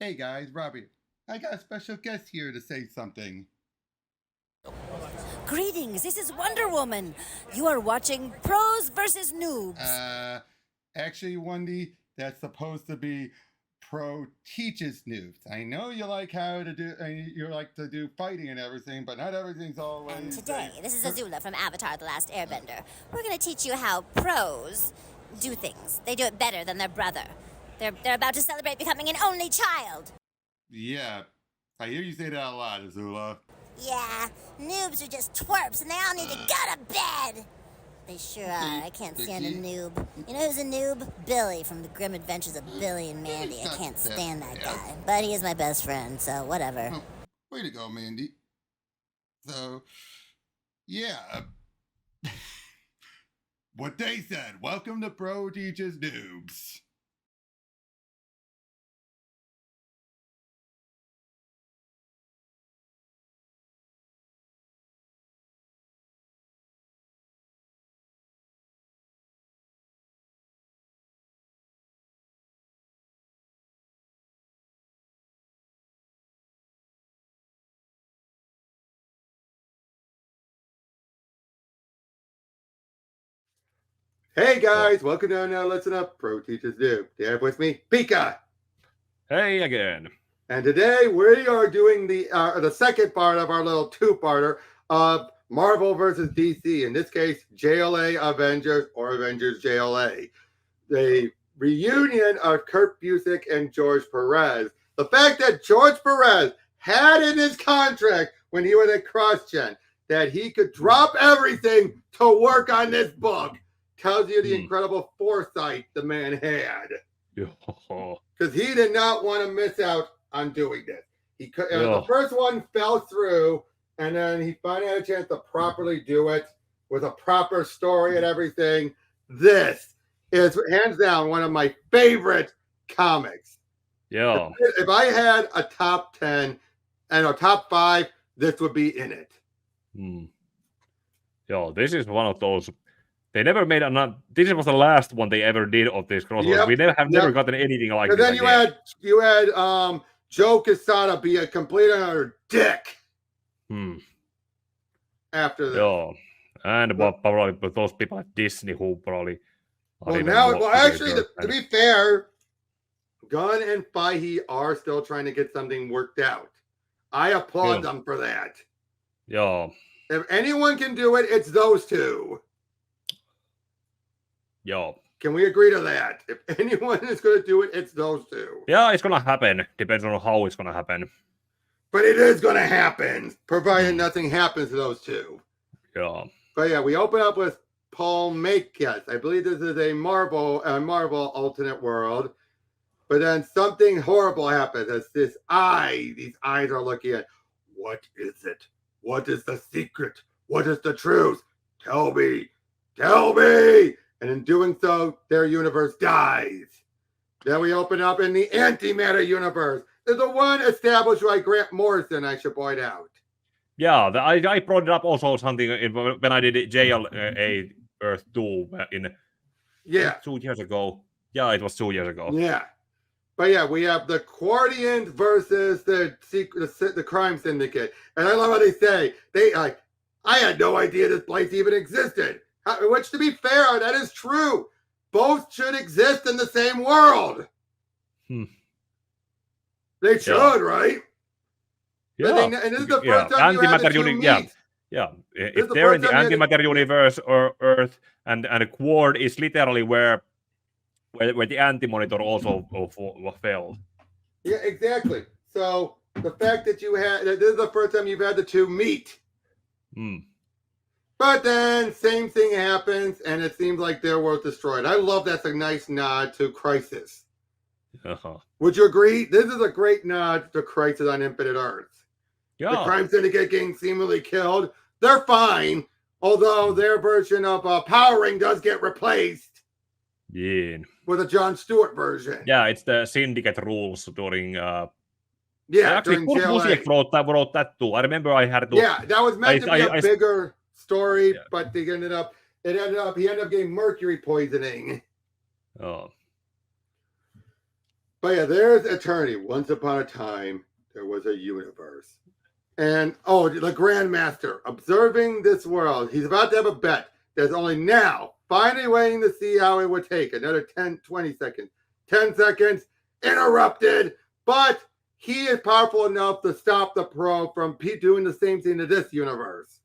Hey guys, Robbie. I got a special guest here to say something. Greetings, this is Wonder Woman. You are watching Pros versus Noobs. Actually, Wendy, that's supposed to be Pro teaches noobs. I know you like you like to do fighting and everything, but not everything's always. And today, this is Azula from Avatar The Last Airbender. We're going to teach you how pros do things. They do it better than their brother. They're about to celebrate becoming an only child. Yeah, I hear you say that a lot, Azula. Yeah, noobs are just twerps and they all need to go to bed. They sure are. I can't stand a noob. You know who's a noob? Billy from The Grim Adventures of Billy and Mandy. I can't stand that guy. But he is my best friend, so whatever. Oh, way to go, Mandy. So, yeah. What they said. Welcome to Pro Teaches Noobs. Hey guys, welcome to Now Listen Up, Pro Teachers Do. Do you have with me Pika? Hey again. And today we are doing the second part of our little two-parter of Marvel versus DC. In this case, JLA Avengers or Avengers JLA. The reunion of Kurt Busiek and George Perez. The fact that George Perez had in his contract when he was at CrossGen that he could drop everything to work on this book tells you the incredible foresight the man had. Because he did not want to miss out on doing this. The first one fell through, and then he finally had a chance to properly do it with a proper story and everything. This is hands down one of my favorite comics. Yeah. If I had a top 10 and a top 5, this would be in it. Yeah, this is one of those. They never made this was the last one they ever did of this crossover. Yep, we never gotten anything like this. And then you had Joe Quesada be a complete and utter dick. After that. Yeah. And probably those people at Disney who probably to be fair, Gunn and Feige are still trying to get something worked out. I applaud them for that. Yeah. If anyone can do it, it's those two. Yeah. Can we agree to that? If anyone is going to do it, it's those two. Yeah, it's going to happen. Depends on how it's going to happen. But it is going to happen, provided nothing happens to those two. Yeah. But yeah, we open up with Paul Makes. I believe this is a Marvel alternate world. But then something horrible happens as these eyes are looking at, what is it? What is the secret? What is the truth? Tell me. Tell me. And in doing so, their universe dies. Then we open up in the antimatter universe. There's the one established by Grant Morrison, I should point out. Yeah, I brought it up also something when I did JLA Earth 2 in 2 years ago. Yeah, it was 2 years ago. Yeah. But yeah, we have the Guardians versus the crime syndicate. And I love how they say, I had no idea this place even existed. Which, to be fair, that is true. Both should exist in the same world. They should, right? Yeah. And this is the first time you had the two meet. Yeah. If they're in the antimatter universe or Earth, and the Quad is literally where the anti-monitor also failed. Yeah, exactly. So the fact that this is the first time you've had the two meet. But then same thing happens, and it seems like their world's destroyed. I love that's a nice nod to Crisis. Would you agree? This is a great nod to Crisis on Infinite Earths. Yeah. The crime syndicate getting seemingly killed. They're fine, although their version of Powering does get replaced. Yeah. With a Jon Stewart version. Yeah, it's the syndicate rules during. During Busiek wrote that too. I remember I had to. Yeah, that was meant to be a bigger story, but he ended up getting mercury poisoning. Oh. But yeah, there's Eternity. Once upon a time, there was a universe. And, the Grandmaster, observing this world. He's about to have a bet. There's only now, finally waiting to see how it would take. Another 10, 20 seconds. 10 seconds, interrupted. But he is powerful enough to stop the probe from doing the same thing to this universe.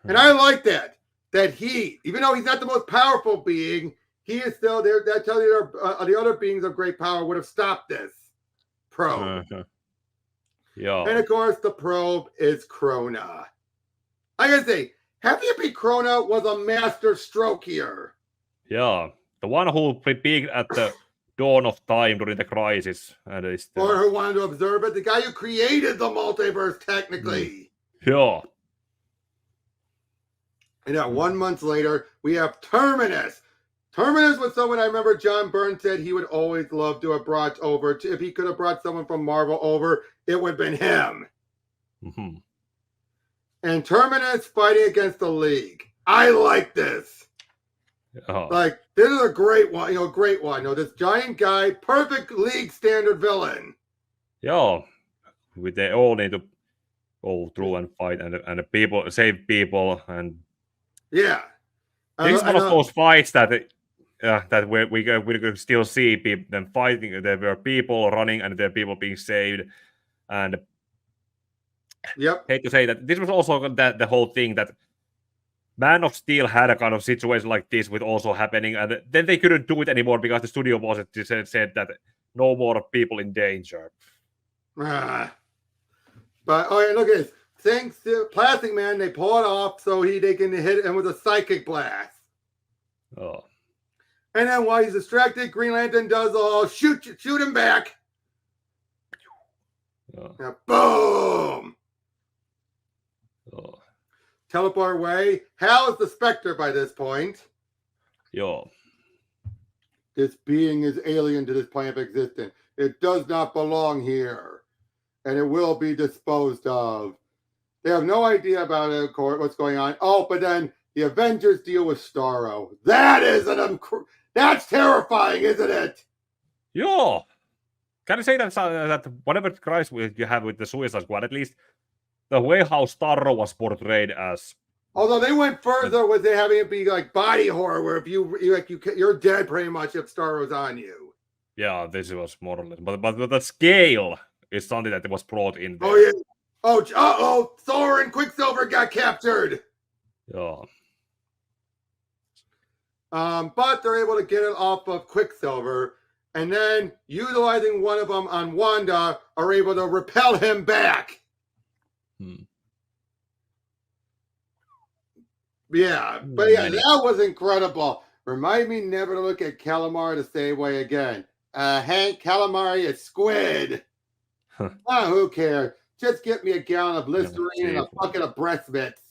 And I like that. That he, even though he's not the most powerful being, he is still there. That tells you the other beings of great power would have stopped this probe. Yeah. And of course, the probe is Krona. I gotta say, Happy Krona was a master stroke here. Yeah. The one who peaked at the dawn of time during the crisis. Or who wanted to observe it. The guy who created the multiverse, technically. Yeah. And now 1 month later, we have Terminus. Terminus was someone I remember John Byrne said he would always love to have brought over. If he could have brought someone from Marvel over, it would have been him. Mm-hmm. And Terminus fighting against the League. I like this. Oh. Like, this is a great one. Great one. This giant guy, perfect League standard villain. Yeah. They all need to go through and fight and the people save people and yeah. This is one of those fights that we could still see them fighting. There were people running and there were people being saved. And hate to say that this was also the whole thing that Man of Steel had a kind of situation like this with also happening, and then they couldn't do it anymore because the studio boss said that no more people in danger. But look at this. Thanks to Plastic Man, they pull it off so they can hit him with a psychic blast. Oh. And then while he's distracted, Green Lantern does all shoot him back. Oh. Now, boom. Oh. Teleport away. Hal is the Spectre by this point. Yo. This being is alien to this plane of existence. It does not belong here. And it will be disposed of. They have no idea about it, of course, what's going on. Oh, but then the Avengers deal with Starro. That's terrifying, isn't it? Yo. Can I say that whatever crisis you have with the Suicide Squad, at least the way how Starro was portrayed as. Although they went further with it having it be like body horror, where if you're dead pretty much if Starro's on you. Yeah, this was more or less, but the scale is something that was brought in there. Oh yeah. Oh, Thor and Quicksilver got captured. Yeah. But they're able to get it off of Quicksilver, and then utilizing one of them on Wanda, are able to repel him back. Yeah, but yeah, that was incredible. Remind me never to look at calamari the same way again. Hank, calamari is squid. Who cares? Just get me a gallon of Listerine and a bucket of breast mitts.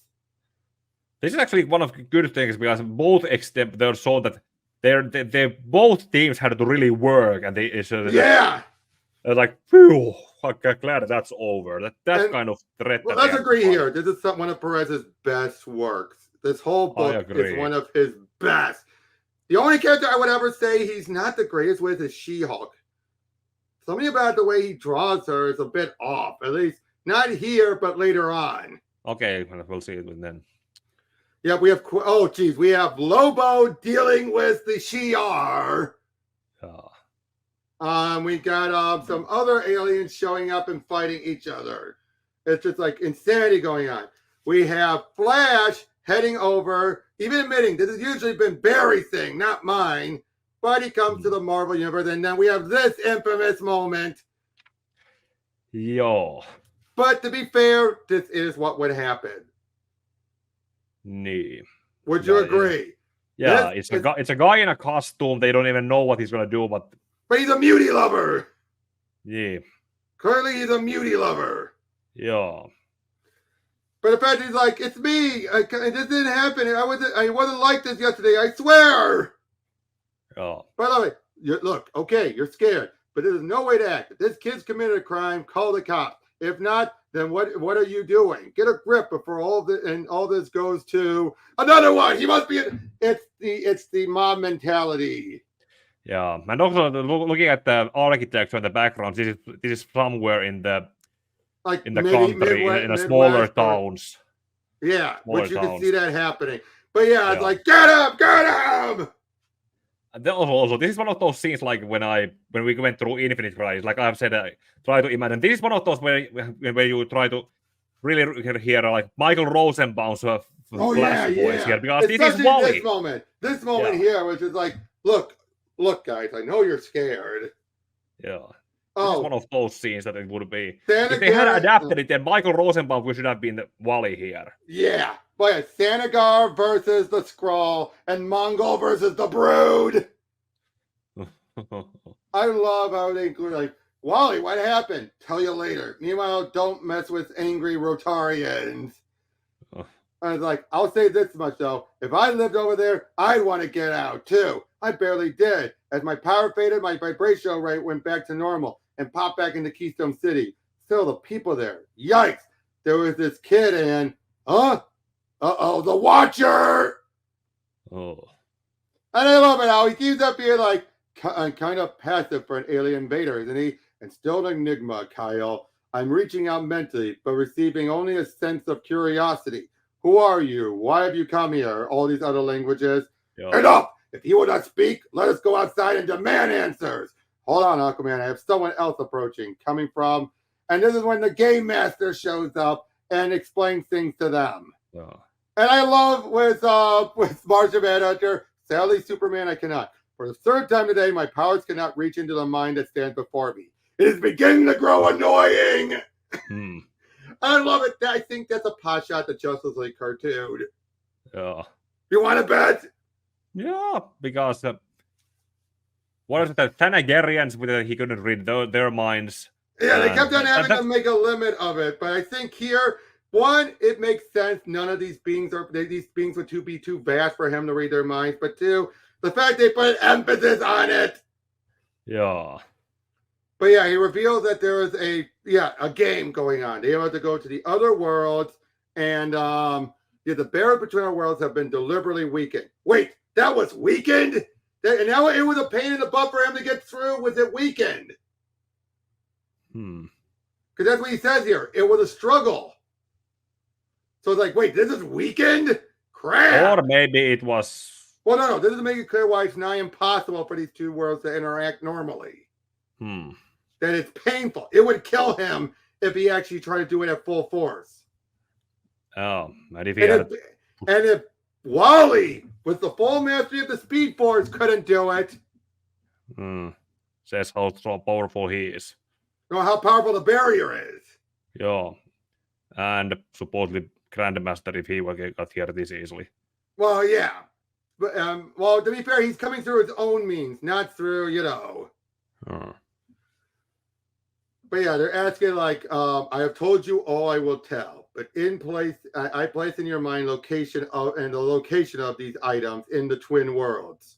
This is actually one of the good things because both extent they're so that they both teams had to really work and they're like, phew, I'm glad that's over. That's kind of threat. Well, let's agree here. This is one of Perez's best works. This whole book is one of his best. The only character I would ever say he's not the greatest with is She-Hulk. Something about the way he draws her is a bit off. At least not here, but later on. Okay, we'll see it then. Yeah, we have. We have Lobo dealing with the Shi'ar. We got some other aliens showing up and fighting each other. It's just like insanity going on. We have Flash heading over, even admitting this has usually been Barry's thing, not mine. But he comes to the Marvel Universe, and then we have this infamous moment. Yo. But to be fair, this is what would happen. Nee. Would you agree? Yeah, it's a guy in a costume. They don't even know what he's gonna do, but he's a mutie lover. Yeah. Clearly, he's a mutie lover. Yeah. But the fact he's like, it's me. This didn't happen. I wasn't like this yesterday. I swear. Oh. By the way, look, okay, you're scared, but there's no way to act. If this kid's committed a crime, call the cops. If not, then what are you doing? Get a grip before all this goes to another one. He must be. It's the mob mentality. Yeah, and also looking at the architecture in the background, this is somewhere in the country, in a smaller towns. Yeah, which you can see towns. that happening. But yeah, it's like get him! And also, this is one of those scenes like when we went through Infinite Crisis, like I've said, I try to imagine. This is one of those where you try to really hear like Michael Rosenbaum's flash voice here, because especially this is Wally. This moment here, which is like, look, guys, I know you're scared. Yeah. This is one of those scenes that it would be. Santa if they had adapted it, then Michael Rosenbaum should have been the Wally here. Yeah. But yeah, Sanagar versus the Skrull and Mongol versus the Brood. I love how they include like, Wally, what happened? Tell you later. Meanwhile, don't mess with angry Rotarians. I was like, I'll say this much though. If I lived over there, I'd want to get out too. I barely did. As my power faded, my vibration rate went back to normal and popped back into Keystone City. Still, the people there. Yikes. There was this kid and, the Watcher. Oh. And I love it how he keeps up being like kind of passive for an alien invader, isn't he? And still an enigma, Kyle. I'm reaching out mentally, but receiving only a sense of curiosity. Who are you? Why have you come here? All these other languages. Yeah. Enough! If you will not speak, let us go outside and demand answers. Hold on, Aquaman. I have someone else approaching, coming from... And this is when the Game Master shows up and explains things to them. Yeah. And I love with Martian Manhunter, sadly, Superman, I cannot. For the third time today, my powers cannot reach into the mind that stands before me. It is beginning to grow annoying. I love it. I think that's a pot shot, the Justice League cartoon. Yeah. You want to bet? Yeah, because what is it? The Thanagarians, he couldn't read their minds. Yeah, they kept on having to make a limit of it, but I think here, one, it makes sense. None of these beings would be too vast for him to read their minds. But two, the fact they put emphasis on it. Yeah. But yeah, he reveals that there is a game going on. They have to go to the other worlds, and the barriers between our worlds have been deliberately weakened. Wait, that was weakened? And now it was a pain in the butt for him to get through. Was it weakened? Because that's what he says here. It was a struggle. So it's like, wait, this is weakened? Crap. Or maybe it was... Well, no. This is making it clear why it's now impossible for these two worlds to interact normally. That it's painful. It would kill him if he actually tried to do it at full force. Oh, and if Wally, with the full mastery of the Speed Force, couldn't do it. Says how powerful he is. Know how powerful the barrier is. Yeah. And supposedly Grandmaster if he got here this easily. Well, yeah. But, to be fair, he's coming through his own means, not through, But yeah, they're asking like, I have told you all I will tell, but I place in your mind the location of these items in the twin worlds.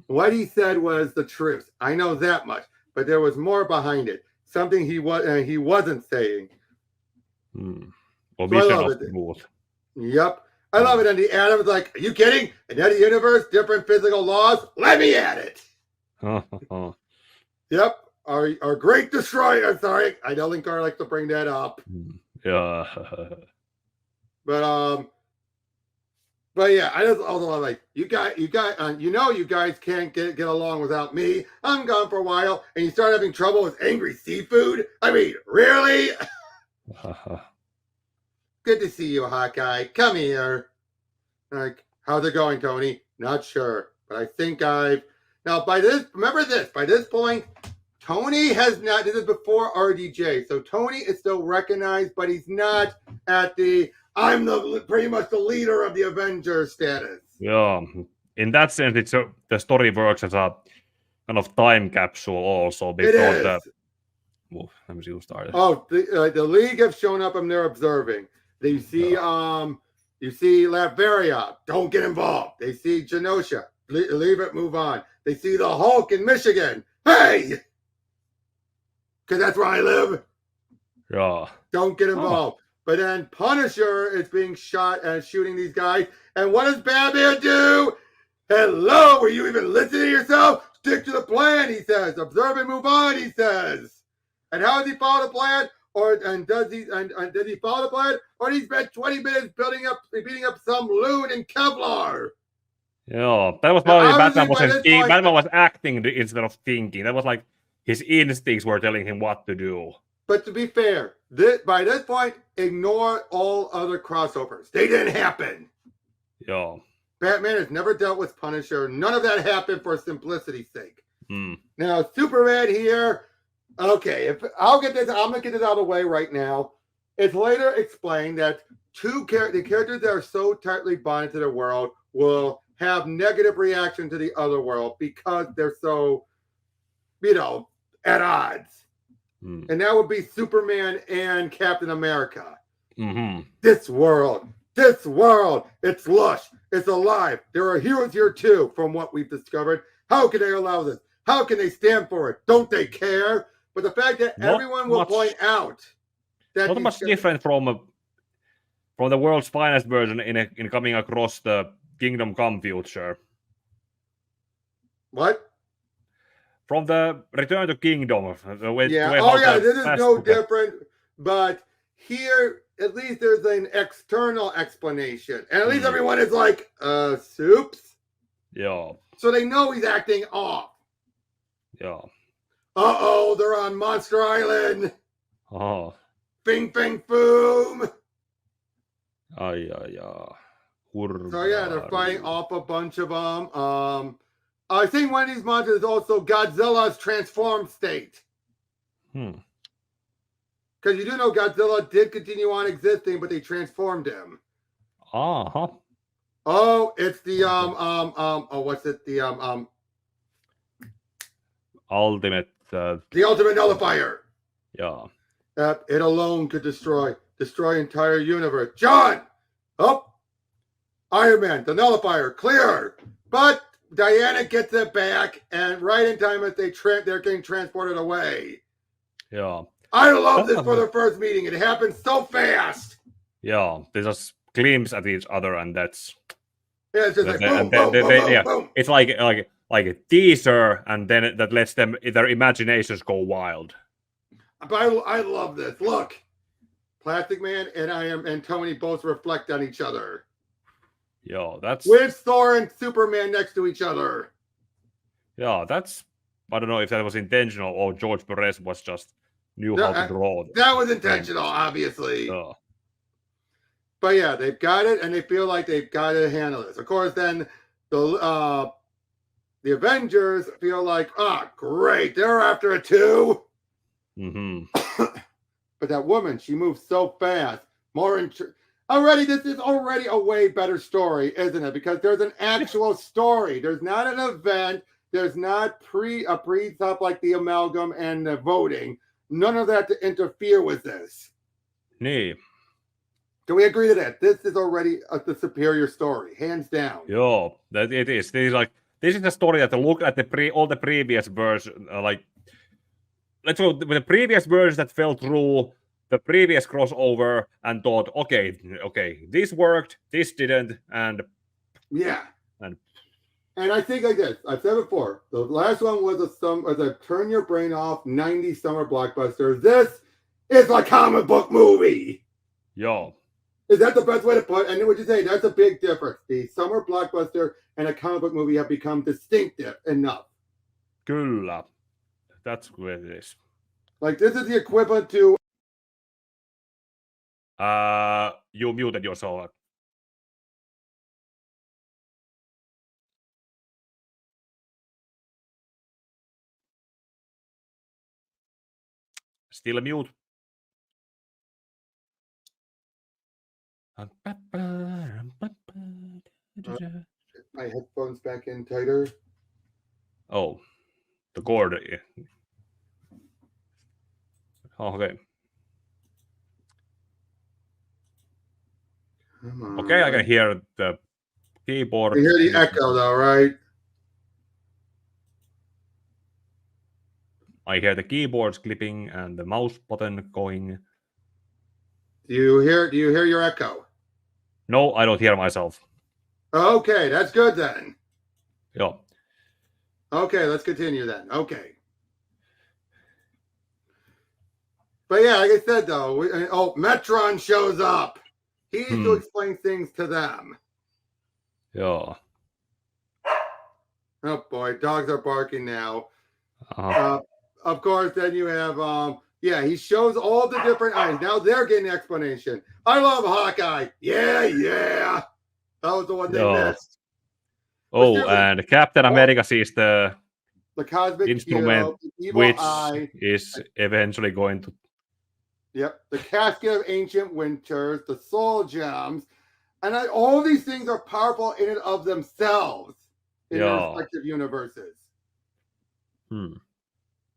What he said was the truth. I know that much, but there was more behind it. Something he wasn't saying. Well, so I love it. Yep. I love it. And the Atom's like, are you kidding? Another universe, different physical laws? Let me at it. Yep. Our great destroyer. Sorry, I know Linkar likes to bring that up. Yeah. But yeah, I just also love like you guys, you guys can't get along without me. I'm gone for a while, and you start having trouble with angry seafood. I mean, really? Good to see you, Hawkeye. Come here. Like, how's it going, Tony? Not sure, but I think by this point, Tony has not, this is before RDJ, so Tony is still recognized, but he's not at I'm pretty much the leader of the Avengers status. Yeah, in that sense, the story works as a kind of time capsule also. Because let me see who started. Oh, the League have shown up and they're observing. They see, you see Latveria, don't get involved. They see Genosha, leave it, move on. They see the Hulk in Michigan. Hey! Because that's where I live. Yeah. Don't get involved. But then Punisher is being shot and shooting these guys. And what does Batman do? Hello, were you even listening to yourself? Stick to the plan, he says. Observe and move on, he says. And how does he follow the plan? Does he follow the plan? Or he spent 20 minutes beating up some loon in Kevlar? Yeah, that was probably Batman was acting instead of thinking. That was like his instincts were telling him what to do. But to be fair, by this point, ignore all other crossovers. They didn't happen. Yeah. Batman has never dealt with Punisher. None of that happened for simplicity's sake. Mm. Now, Superman here. Okay, I'm gonna get this out of the way right now. It's later explained that the characters that are so tightly bonded to their world will have negative reaction to the other world because they're so, at odds. Mm. And that would be Superman and Captain America. Mm-hmm. This world, it's lush, it's alive. There are heroes here too, from what we've discovered. How can they allow this? How can they stand for it? Don't they care? But the fact that everyone will point out that not much different from the world's finest version in coming across the Kingdom Come future. What? From the Return to Kingdom. This is no different. But here, at least there's an external explanation. And at least everyone is like, soups? Yeah. So they know he's acting off. Yeah. Uh-oh, they're on Monster Island. Oh. Bing, bang, boom. Yeah. So yeah, they're fighting off a bunch of them. I think one of these monsters is also Godzilla's transformed state. Because you do know Godzilla did continue on existing, but they transformed him. Uh-huh. Oh, it's the what's it? The ultimate. The ultimate nullifier. Yeah. It alone could destroy entire universe. John! Oh! Iron Man, the nullifier, clear! But Diana gets it back, and right in time as they're getting transported away. Yeah. I love this for the first meeting. It happened so fast. Yeah, they just glimpse at each other, and that's. Yeah, it's just like boom, boom. It's like a teaser, and then that lets their imaginations go wild. But I love this. Look, Plastic Man and Tony both reflect on each other. Yeah, that's with Thor and Superman next to each other. Yeah, that's. I don't know if that was intentional or George Perez was just knew how to draw. That was intentional, obviously. Yeah. But yeah, they've got it, and they feel like they've got to handle this. Of course, then the Avengers feel like, great, they're after it too. Mm-hmm. But that woman, she moves so fast. This is already a way better story, isn't it? Because there's an actual story. There's not an event. There's not a pre-stop like the amalgam and the voting. None of that to interfere with this. Nee. Can we agree to that? This is already the superior story, hands down. Yeah, that it is. This is the story that look at all the previous versions. Let's go with the previous versions that fell through the previous crossover and thought, okay, this worked, this didn't, and yeah. And I think like this, I've said before, the last one was a turn your brain off 90s summer blockbuster. This is a comic book movie. Yeah. Is that the best way to put it? And would you say that's a big difference? The summer blockbuster and a comic book movie have become distinctive enough. Kyllä. That's where it is. Like this is the equivalent to you muted yourself. Still a mute. My headphones back in tighter. Oh, the cord. Oh, okay. Okay, I can hear the keyboard. You hear the echo though, right? I hear the keyboards clipping and the mouse button going. Do you hear your echo? No, I don't hear myself. Okay, that's good then. Joo. Okay, let's continue then. Okay. But yeah, like I said though, Metron shows up. He's to explain things to them. Joo. Oh boy, dogs are barking now. Uh-huh. Of course, then you have he shows all the different eyes. Now they're getting an explanation. I love Hawkeye. Yeah. That was the one they missed. Oh, and Captain America sees the cosmic instrument, which is eventually going to. Yep, the casket of ancient winters, the soul gems, and all these things are powerful in and of themselves in their respective universes.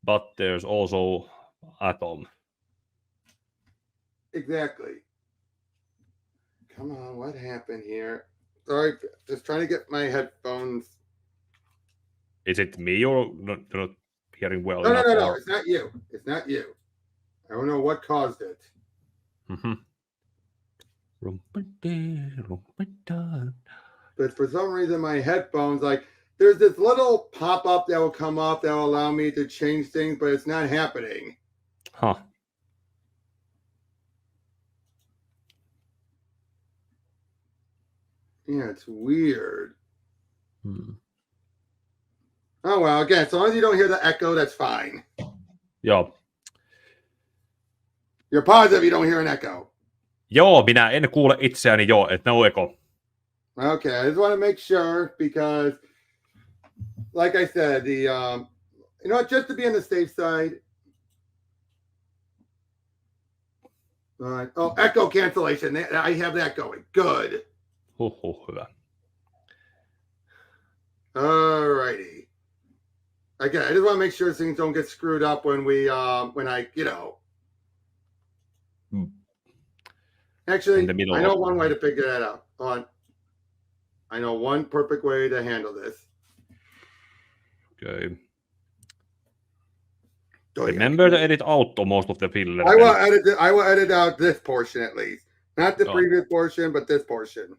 But there's also Atom. Exactly. Come on, what happened here? Sorry, just trying to get my headphones. Is it me or not hearing well? No. It's not you. It's not you. I don't know what caused it. But for some reason, my headphones, there's this little pop-up that will come up that will allow me to change things, but it's not happening. Huh. Yeah, it's weird. Oh, well, again, as long as you don't hear the echo, that's fine. Joo. You're positive you don't hear an echo? Joo, minä en kuule itseäni että no echo. Okay, I just want to make sure because, like I said, just to be on the safe side. All right. Oh, echo cancellation. I have that going. Good. Hyvä. All righty. Again, I just want to make sure things don't get screwed up when Actually, I know one way to figure that out. Hold on. I know one perfect way to handle this. Okay. Remember to edit out most of the filler. I will edit out this portion at least. Not the previous portion, but this portion.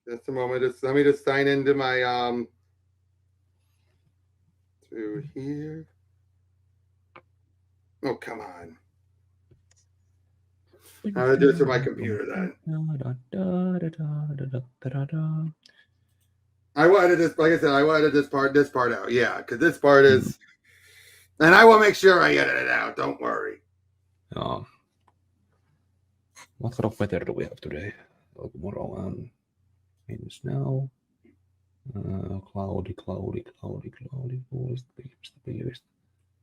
Just a moment. Let me just sign into my through here. Oh, come on. I'll do it through my computer then. I will edit this, like I said, I will edit this part out. Yeah, because this part is, and I will make sure I edit it out. Don't worry. What kind of weather do we have today? Tomorrow means now. Cloudy.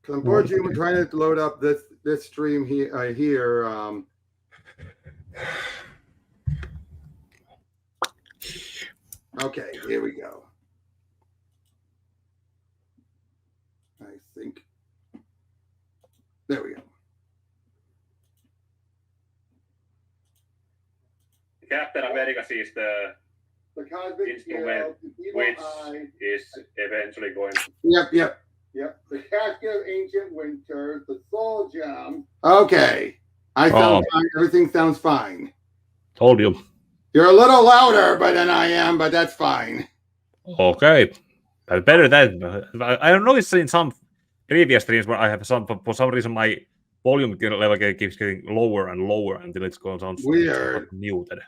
Because unfortunately, we're trying to load up this stream here. Okay, here we go. I think. There we go. Captain America sees the cosmic instrument, which is eventually going to. Yep. The casket of ancient winters, the soul gem. Okay. I sound fine. Everything sounds fine. Told you. You're a little louder than I am, but that's fine. Okay. But better than I don't know. It's in some previous streams where I have for some reason my volume level keeps getting lower and lower until it goes on weird, muted.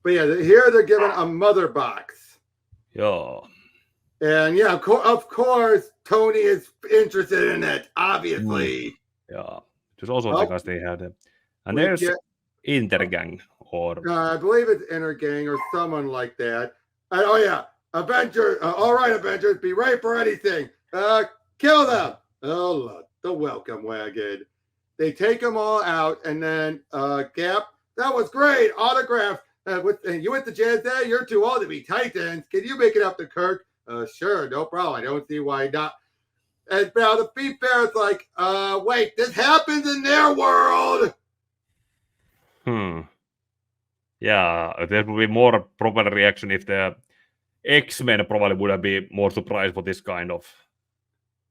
But yeah, here they're given a mother box. Yeah. And yeah, of course, Tony is interested in it, obviously. Yeah. Just also because they had it. And there's Intergang, or I believe it's Intergang or someone like that. Avengers. All right, Avengers, be ready for anything. Kill them. Oh, look, the welcome wagon. They take them all out, and then Cap, that was great. Autograph. You went to JLA? You're too old to be Titans. Can you make it up to Kirk? Sure, no problem. I don't see why not. And now the Beef Bear is like, wait, this happens in their world. Yeah, there would be more proper reaction if the X-Men probably would have been more surprised for this kind of.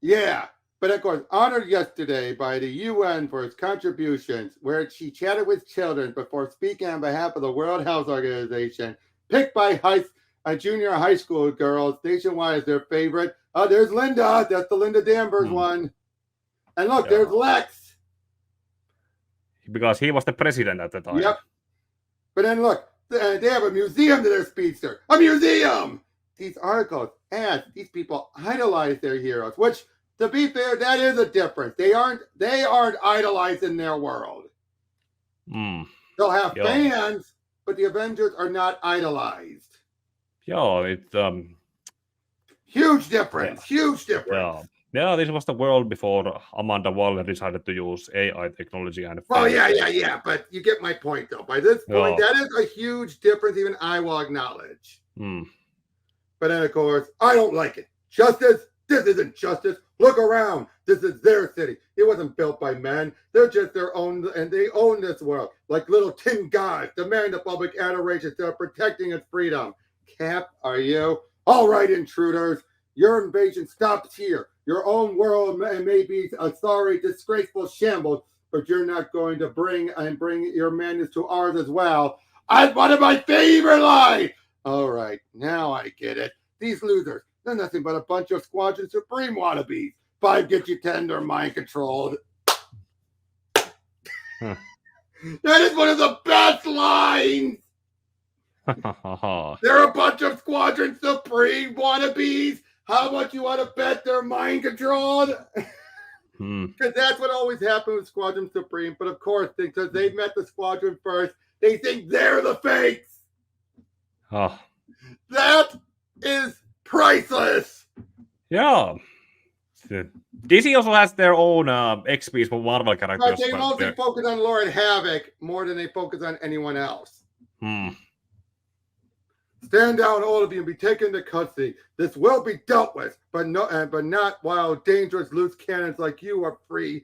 Yeah, But of course, honored yesterday by the UN for his contributions, where she chatted with children before speaking on behalf of the World Health Organization, picked by junior high school girls nationwide as their favorite. Oh, there's Linda. That's the Linda Danvers one. And look, there's Lex. Because he was the president at the time. Yep. But then look, they have a museum to their speedster. A museum! These articles add these people idolize their heroes, which, to be fair, that is a difference. They aren't idolized in their world. They'll have fans, but the Avengers are not idolized. Yeah, it's huge difference. Huge difference. Yeah, this was the world before Amanda Waller decided to use AI technology and. Well, yeah. But you get my point, though. By this point, that is a huge difference. Even I will acknowledge. But then, of course, I don't like it. Justice? This isn't justice. Look around. This is their city. It wasn't built by men. They're just their own, and they own this world like little tin gods, demanding the public adoration instead of protecting its freedom. Cap, are you? All right, intruders. Your invasion stops here. Your own world may be a sorry, disgraceful shambles, but you're not going to bring your madness to ours as well. That's one of my favorite lines. All right, now I get it. These losers, they're nothing but a bunch of Squadron Supreme wannabes. 5 get you 10, they're mind controlled. That is one of the best lines. They're a bunch of Squadron Supreme wannabes. How much you want to bet they're mind controlled? Because that's what always happened with Squadron Supreme. But of course, because they met the Squadron first, they think they're the fakes. That is priceless. Yeah. DC also has their own XPs for Marvel characters. But they mostly focus on Lord Havoc more than they focus on anyone else. Stand down, all of you, and be taken to custody. This will be dealt with, but not while dangerous loose cannons like you are free,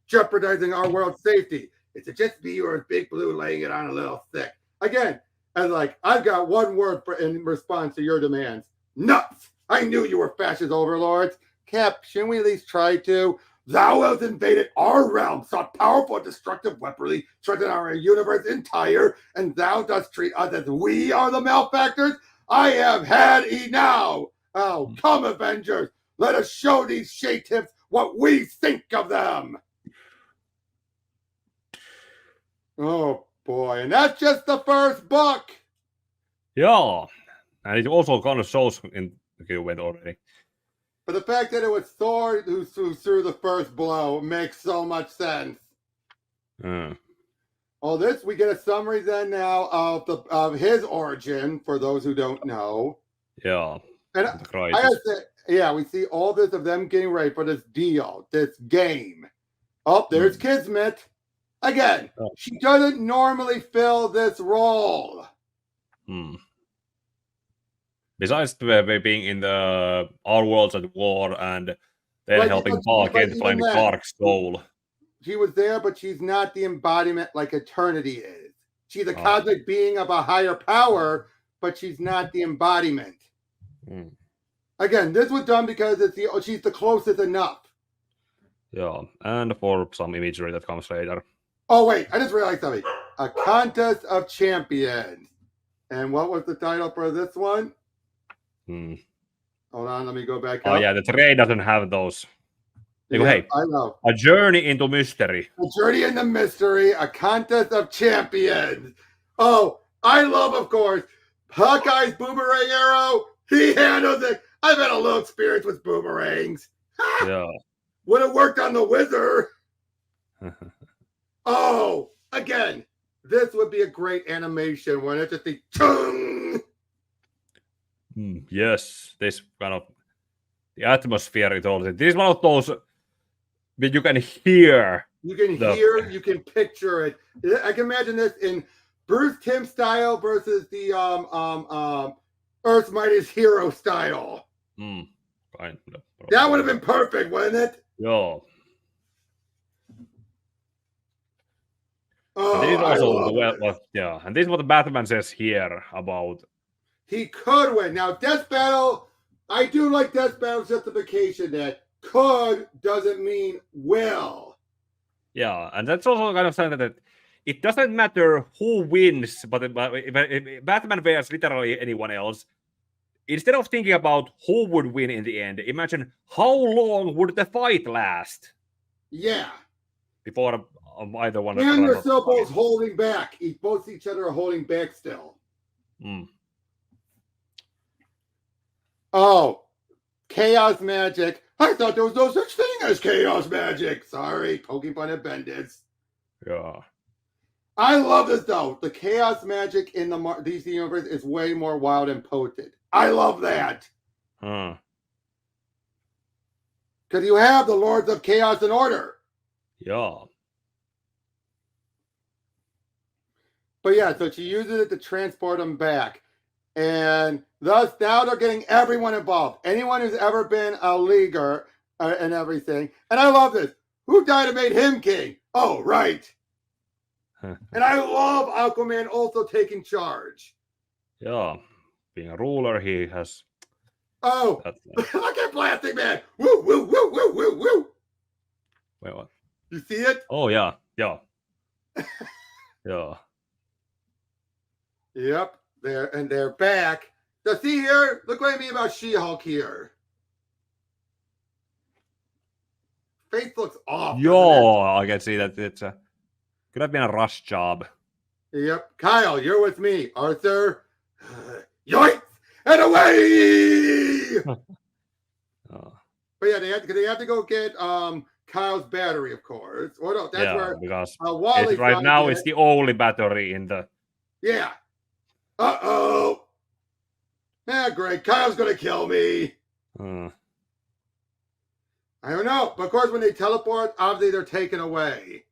jeopardizing our world's safety. Is it just me or is Big Blue laying it on a little thick? Again, as I've got one word in response to your demands. Nuts! I knew you were fascist overlords. Cap, shouldn't we at least try to? Thou hast invaded our realm, sought powerful destructive weaponry, strengthen our universe entire, and thou dost treat us as we are the malefactors? I have had enough. Oh, come, Avengers. Let us show these shade-tips what we think of them. Oh, boy. And that's just the first book. Yeah. And it also kind of shows in the event already. But the fact that it was Thor who threw the first blow makes so much sense. We get a summary then now of his origin for those who don't know. Yeah. And I gotta say, we see all this of them getting ready for this deal, this game. Oh, there's Kismet. Again, she doesn't normally fill this role. Besides being in our worlds at war and then helping Paul Kent find Clark's soul. She was there, but she's not the embodiment like Eternity is. She's a cosmic being of a higher power, but she's not the embodiment. Again, this was done because she's the closest enough. Yeah, and for some imagery that comes later. Oh, wait, I just realized something. A Contest of Champions. And what was the title for this one? Hold on, let me go back up. Yeah, the trade doesn't have those. Hey, I know. A Journey into Mystery. A Journey into Mystery, a Contest of Champions. Oh, I love, of course, Hawkeye's boomerang arrow. He handles it. I've had a little experience with boomerangs. Yeah. Would have worked on the Wizard. Oh, again, this would be a great animation when it's just the chung. Yes, this kind of the atmosphere it all. This is one of those that you can hear. You can hear, you can picture it. I can imagine this in Bruce Timm style versus the Earth's Mightiest Hero style. Fine. That would have been perfect, wouldn't it? Yeah. Oh, and this is also and this is what the Batman says here about. He could win. Now, Death Battle, I do like Death Battle's justification that could doesn't mean will. Yeah, and that's also kind of something that it doesn't matter who wins, but if Batman versus literally anyone else, instead of thinking about who would win in the end, imagine how long would the fight last? Yeah. Before either one. And they're still both holding back. Both each other are holding back still. Oh, chaos magic. I thought there was no such thing as chaos magic. Sorry, poking fun at Bendis. Yeah. I love this though. The chaos magic in the DC universe is way more wild and potent. I love that. Because you have the Lords of Chaos and Order. Yeah. But yeah, so she uses it to transport them back. And thus now they're getting everyone involved. Anyone who's ever been a leaguer and everything. And I love this. Who died and made him king? Oh, right. And I love Aquaman also taking charge. Yeah. Being a ruler, he has... Oh, look at Plastic Man. Woo, woo, woo, woo, woo, woo. Wait, what? You see it? Oh, yeah. Yeah. Yeah. Yep. They're back. So see here, look what I mean about She-Hulk here. Face looks off. Yo, I can see that it's a could have been a rush job. Yep. Kyle, you're with me. Arthur. Yoinks! And away! But yeah, they have to go get Kyle's battery, of course. Or no, that's where because Wally right now it's the only battery in the. Yeah. Uh-oh. Yeah, great. Kyle's gonna kill me. I don't know. But of course, when they teleport, obviously they're taken away.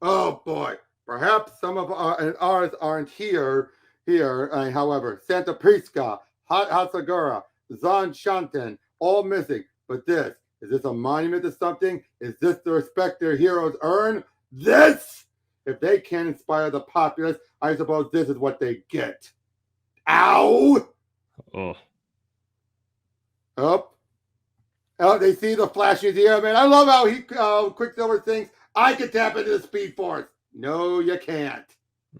Oh boy. Perhaps some of ours aren't here. However, Santa Prisca, Hasagura, Zon Shanten, all missing. But is this a monument to something? Is this the respect their heroes earn? This! If they can't inspire the populace, I suppose this is what they get. Ow! Oh. Up. Oh, they see the Flash in the air, man. I love how Quicksilver thinks, I can tap into the Speed Force. No, you can't.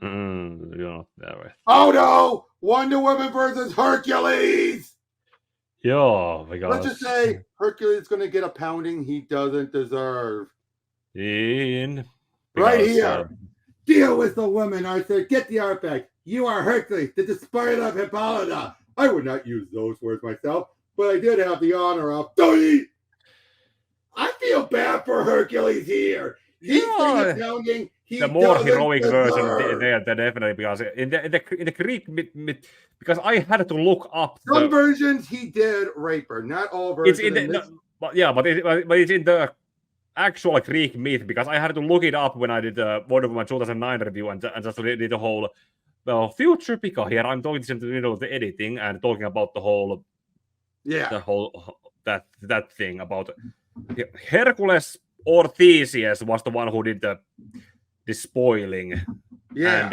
Yeah, that way. Oh no! Wonder Woman versus Hercules! Yeah, because... Let's just say Hercules is going to get a pounding he doesn't deserve. Right here. Deal with the woman, Arthur. Get the artifact. You are Hercules, the despoiler of Hippolyta. I would not use those words myself, but I did have the honor of... I feel bad for Hercules here. He's pounding. The more heroic version there, definitely, because in the Greek myth, because I had to look up some versions he did rape her, not all versions. But it's in the actual Greek myth, because I had to look it up when I did the Wonder Woman 2009 review and just did the whole future picker here. I'm talking in the middle of the editing and talking about the whole that thing about Hercules or Theseus was the one who did the spoiling. Yeah.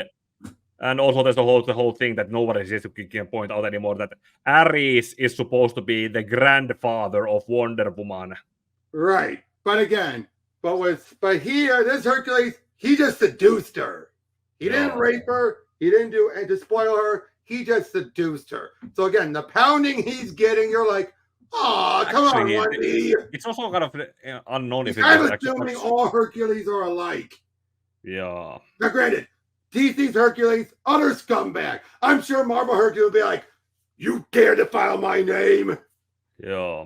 And also there's the whole thing that nobody can point out anymore, that Ares is supposed to be the grandfather of Wonder Woman. Right. But again, but here, this Hercules, he just seduced her. He didn't rape her. He didn't do anything to spoil her. He just seduced her. So again, the pounding he's getting, you're like, oh, come on, Wendy. It's also kind of unknown if I'm assuming all Hercules are alike. Yeah. Now, granted, DC's Hercules, utter scumbag. I'm sure Marvel Hercules will be like, you dare defile my name? Yeah.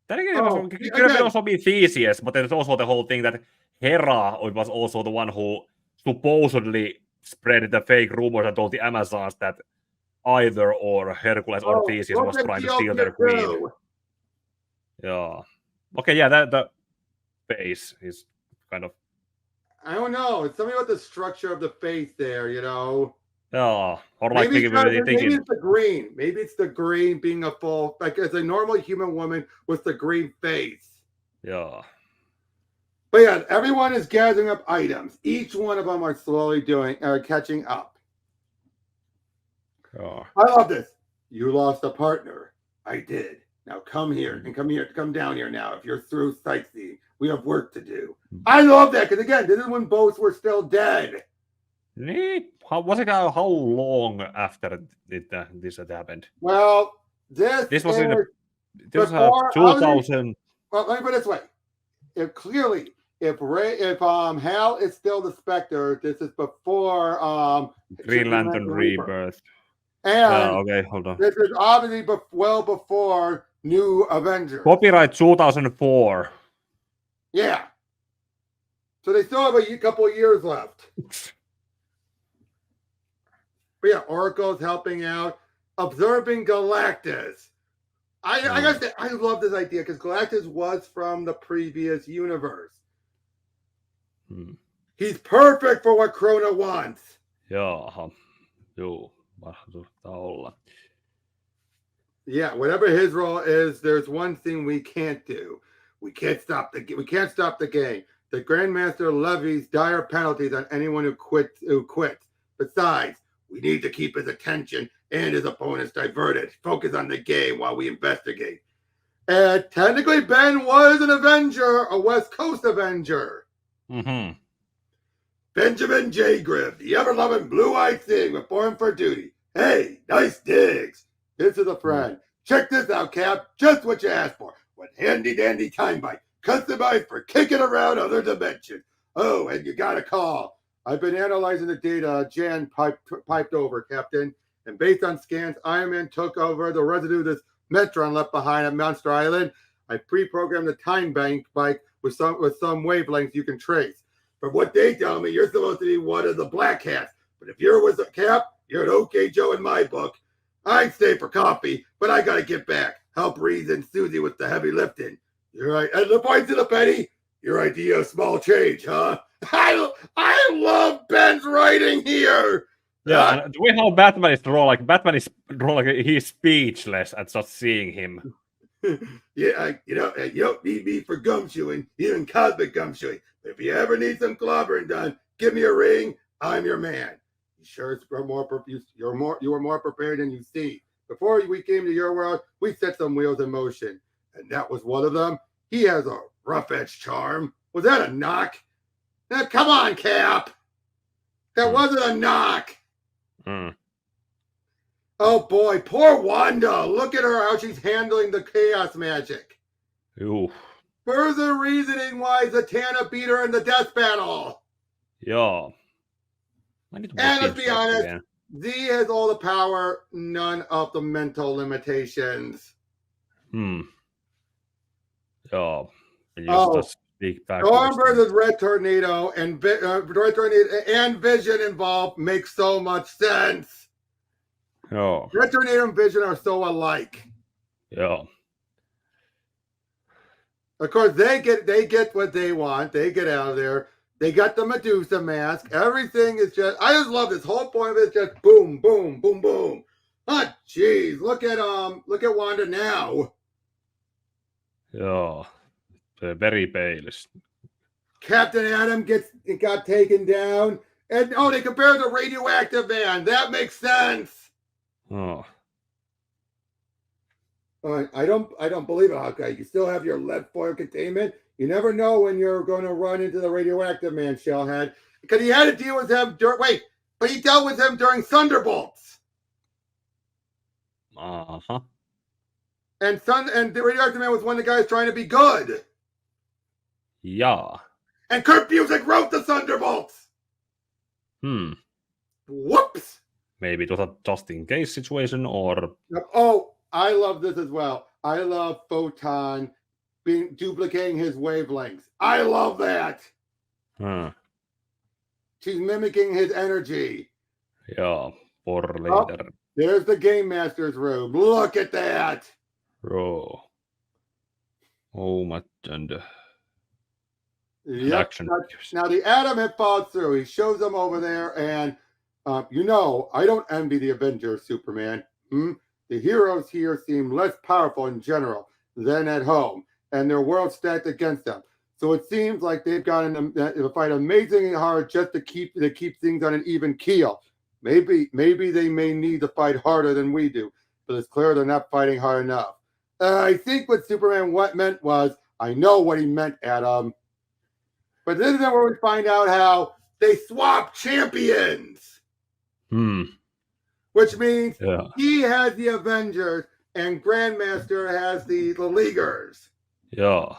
Then again, it could also be Theseus, but there's also the whole thing that Hera was also the one who supposedly spread the fake rumors and told the Amazons that either or Hercules or Theseus was trying to steal their queen. Yeah. Okay, yeah, the face is kind of... I don't know. It's something about the structure of the face there, you know? Yeah. Or like maybe it's the green. Maybe it's the green being a full, like as a normal human woman with the green face. Yeah. But yeah, everyone is gathering up items. Each one of them are slowly catching up. Oh. I love this. You lost a partner. I did. Now come here and come down here now. If you're through sightseeing, we have work to do. I love that because again, this is when both were still dead. How long after this had happened? Well, this was in before 2000. Well, let me put it this way: if Hal is still the Spectre, this is before Green Lantern Rebirth. And okay, hold on. This is obviously well before New Avengers. Copyright 2004. Yeah. So they still have a couple of years left. But yeah, Oracle's helping out, observing Galactus. I gotta say, I love this idea because Galactus was from the previous universe. He's perfect for what Krona wants. Jaha. Joo. Olla. Yeah, whatever his role is, there's one thing we can't do. We can't stop the game. The Grandmaster levies dire penalties on anyone who quits. Besides, we need to keep his attention and his opponents diverted. Focus on the game while we investigate. And technically, Ben was an Avenger, a West Coast Avenger. Mm-hmm. Benjamin J. Grimm, the ever-loving blue-eyed thing reporting for duty. Hey, nice digs. This is a friend. Check this out, Cap. Just what you asked for. One handy-dandy time bite. Customized for kicking around other dimensions. Oh, and you got a call. I've been analyzing the data Jan piped over, Captain. And based on scans, Iron Man took over the residue of this Metron left behind at Monster Island. I pre-programmed the time bank bike with some wavelengths you can trace. From what they tell me, you're supposed to be one of the Black Hats. But if you're with a Cap, you're an okay Joe in my book. I'd stay for coffee, but I gotta get back. Help Reed and Susie with the heavy lifting. You're right. And the points of the penny. Your idea of small change, huh? I love Ben's writing here. Yeah, and the way how Batman is drawn, he's speechless at just seeing him. Yeah, you don't need me for gumshoeing, even cosmic gumshoeing. But if you ever need some clobbering done, give me a ring. I'm your man. You sure you were more prepared than you seem. Before we came to your world, we set some wheels in motion, and that was one of them. He has a rough edge charm. Was that a knock? Now, come on, Cap. That wasn't a knock. Oh boy, poor Wanda. Look at her, how she's handling the chaos magic. Ooh. Further reasoning why Zatanna beat her in the death battle. Yeah. And let's be honest, Z has all the power, none of the mental limitations. Yeah. Storm versus Red Tornado and Vision involved makes so much sense. Oh. Red Tornado and Vision are so alike. Yeah. Of course, they get what they want. They get out of there. They got the Medusa mask. Everything is just. I just love this whole point of it. Just boom, boom, boom, boom. Oh, jeez! Look at Wanda now. Yeah. Very pale. Captain Atom got taken down, and they compared the radioactive man. That makes sense. Oh. I don't believe it, Hawkeye. You still have your lead foil containment. You never know when you're going to run into the radioactive man, Shellhead, because he had to deal with him. But he dealt with him during Thunderbolts. Uh-huh. And the radioactive man was one of the guys trying to be good. Yeah. And Kurt Busiek wrote the Thunderbolts. Whoops. Maybe it was a just in case situation, or. Oh, I love this as well. I love Photon duplicating his wavelengths. I love that. She's mimicking his energy. Yeah, for later. Oh, there's the Game Master's room. Look at that. Oh my and yep. Now the Atom had followed through. He shows them over there, and I don't envy the Avengers, Superman. The heroes here seem less powerful in general than at home, and their world stacked against them. So it seems like they've gotten to fight amazingly hard just to keep things on an even keel. Maybe they may need to fight harder than we do, but it's clear they're not fighting hard enough. I think what Superman meant was, I know what he meant, Adam. But this is where we find out how they swap champions. Which means he has the Avengers and Grandmaster has the Leaguers. Yeah.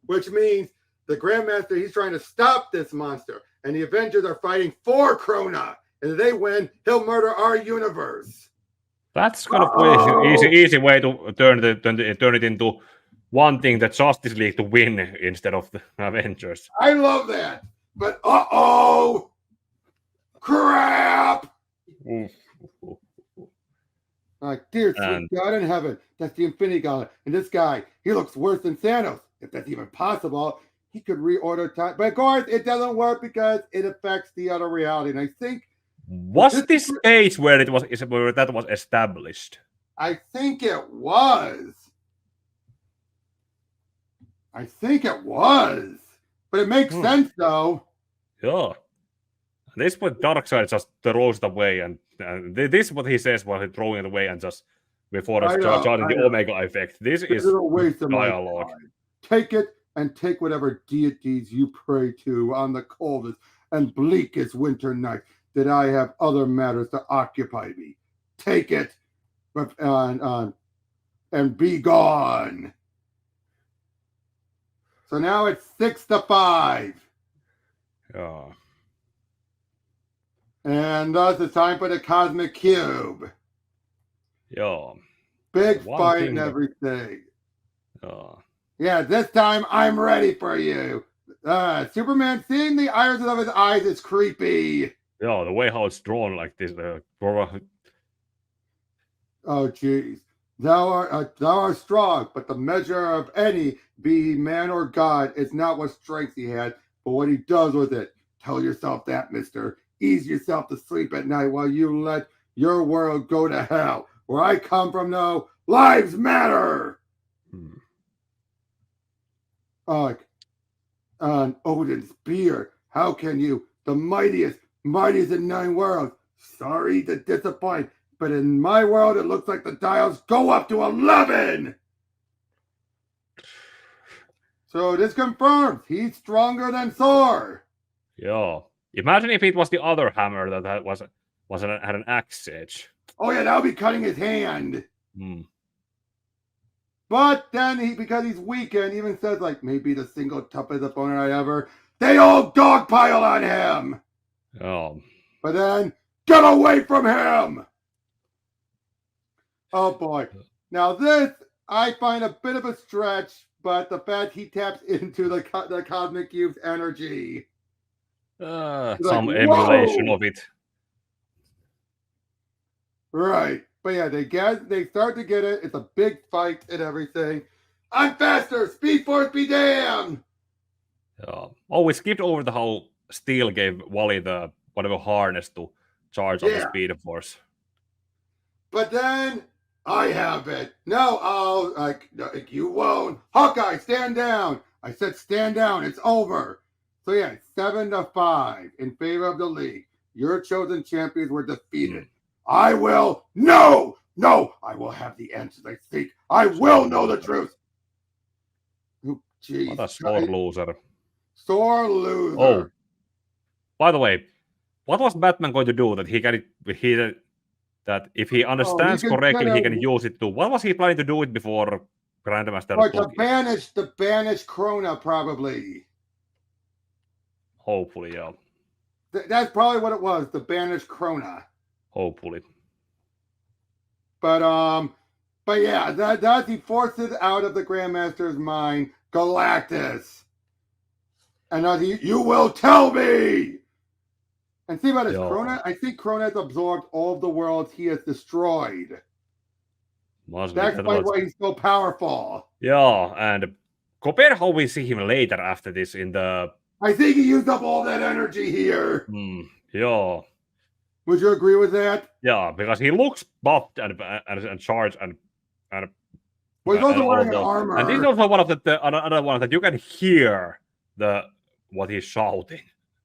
Which means the Grandmaster, he's trying to stop this monster. And the Avengers are fighting for Krona. And if they win, he'll murder our universe. That's kind of easy way to turn it into wanting the Justice League to win instead of the Avengers. I love that. But crap! Like, dear sweet God in heaven, that's the Infinity Gauntlet. And this guy, he looks worse than Thanos. If that's even possible, he could reorder time. But of course, it doesn't work because it affects the other reality. And I think was this age where that was established? I think it was. But it makes sense though. Yeah. This point, Darkseid just throws it away, and this is what he says while he's throwing it away, and just before charging the Omega effect. This is a waste of dialogue. Take it and take whatever deities you pray to on the coldest and bleakest winter night, that I have other matters to occupy me. Take it and be gone. So now it's 6-5. Yeah. And thus it's time for the Cosmic Cube. Yeah. Big fight and everything. Yeah, this time I'm ready for you. Superman, seeing the irons of his eyes is creepy. Yeah, the way how it's drawn like this. Oh, jeez. Thou art strong, but the measure of any, be he man or God, is not what strength he had, but what he does with it. Tell yourself that, mister. Ease yourself to sleep at night while you let your world go to hell. Where I come from, though, lives matter. On Odin's spear, how can you, the mightiest in 9 worlds, sorry to disappoint, but in my world, it looks like the dials go up to 11. So this confirms he's stronger than Thor. Yeah. Imagine if it was the other hammer that had an axe edge. Oh yeah, that would be cutting his hand. But then because he's weakened, even says like maybe the single toughest opponent I ever. They all dogpile on him. Oh. But then get away from him. Oh boy. Now this I find a bit of a stretch, but the fact he taps into the Cosmic Cube's energy. Some emulation of it. Right. But yeah, they start to get it. It's a big fight and everything. I'm faster! Speed Force be damned! We skipped over the whole Steel gave Wally the whatever harness to charge on the Speed Force. But then I have it. No, you won't. Hawkeye, stand down. I said stand down. It's over. So yeah, 7-5 in favor of the league. Your chosen champions were defeated. I will. No, I will have the answers I seek. I will know the truth. Oh, jeez. What a sore loser. Sore loser. Oh, by the way, what was Batman going to do that that if he understands correctly, he can use it too? What was he planning to do it before Grandmaster? To banish Krona, probably. Hopefully, yeah. That's probably what it was, to banish Krona. Hopefully. But yeah, that he forces out of the Grandmaster's mind Galactus. And you will tell me! And see about this, Krona, I think Krona has absorbed all of the worlds he has destroyed. That's why he's so powerful. Yeah, and compare how we see him later after this in the... I think he used up all that energy here. Yeah. Would you agree with that? Yeah, because he looks buffed and charged and well, he's also wearing an armor. And he's also one of the another one that you can hear what he's shouting.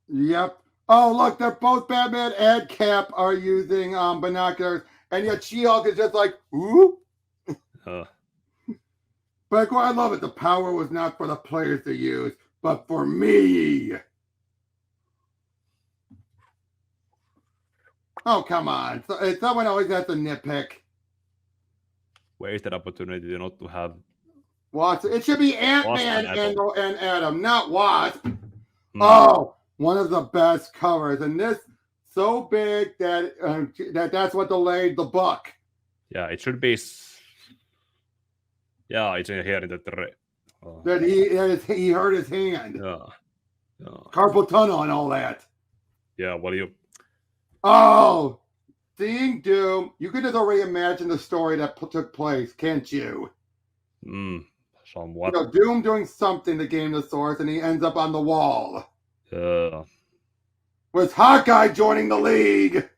Yep. Oh, look, they're both Batman and Cap are using binoculars, and yet She-Hulk is just like, ooh. But I love it. The power was not for the players to use, but for me. Oh, come on. Someone always has to nitpick. Wasted opportunity not to have Wasp. It should be Ant-Man and Adam, not Wasp. Oh, one of the best covers. And this so big that that's what delayed the book. Yeah, it should be. Yeah, it's here in the that he hurt his hand. Yeah. Carpal tunnel and all that. Yeah, what do you? Oh, seeing Doom, you could just already imagine the story that took place, can't you? Somewhat. You know, Doom doing something to gain the source, and he ends up on the wall. With Hawkeye joining the league.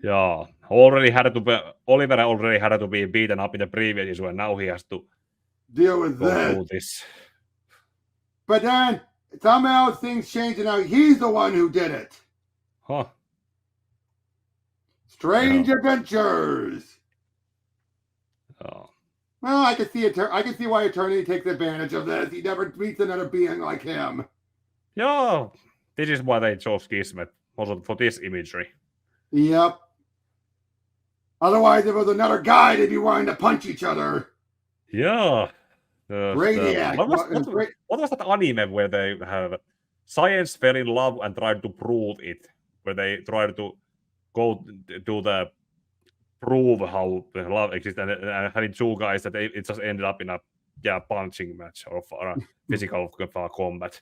Yeah, Oliver already had to be beaten up in the previous issue, and now he has to deal with this. But then somehow things change, and now he's the one who did it. Huh. Strange Adventures. Oh. Well, I can see why Eternity takes advantage of this. He never meets another being like him. Yeah, this is why they chose Kismet, also for this imagery. Yep. Otherwise, if it was another guy, they'd be wanting to punch each other. Yeah. Brainiac. What was that anime where they have science fell in love and tried to prove it? Where they tried to go to the prove how the love exists, and having two guys that it just ended up in a punching match or physical combat.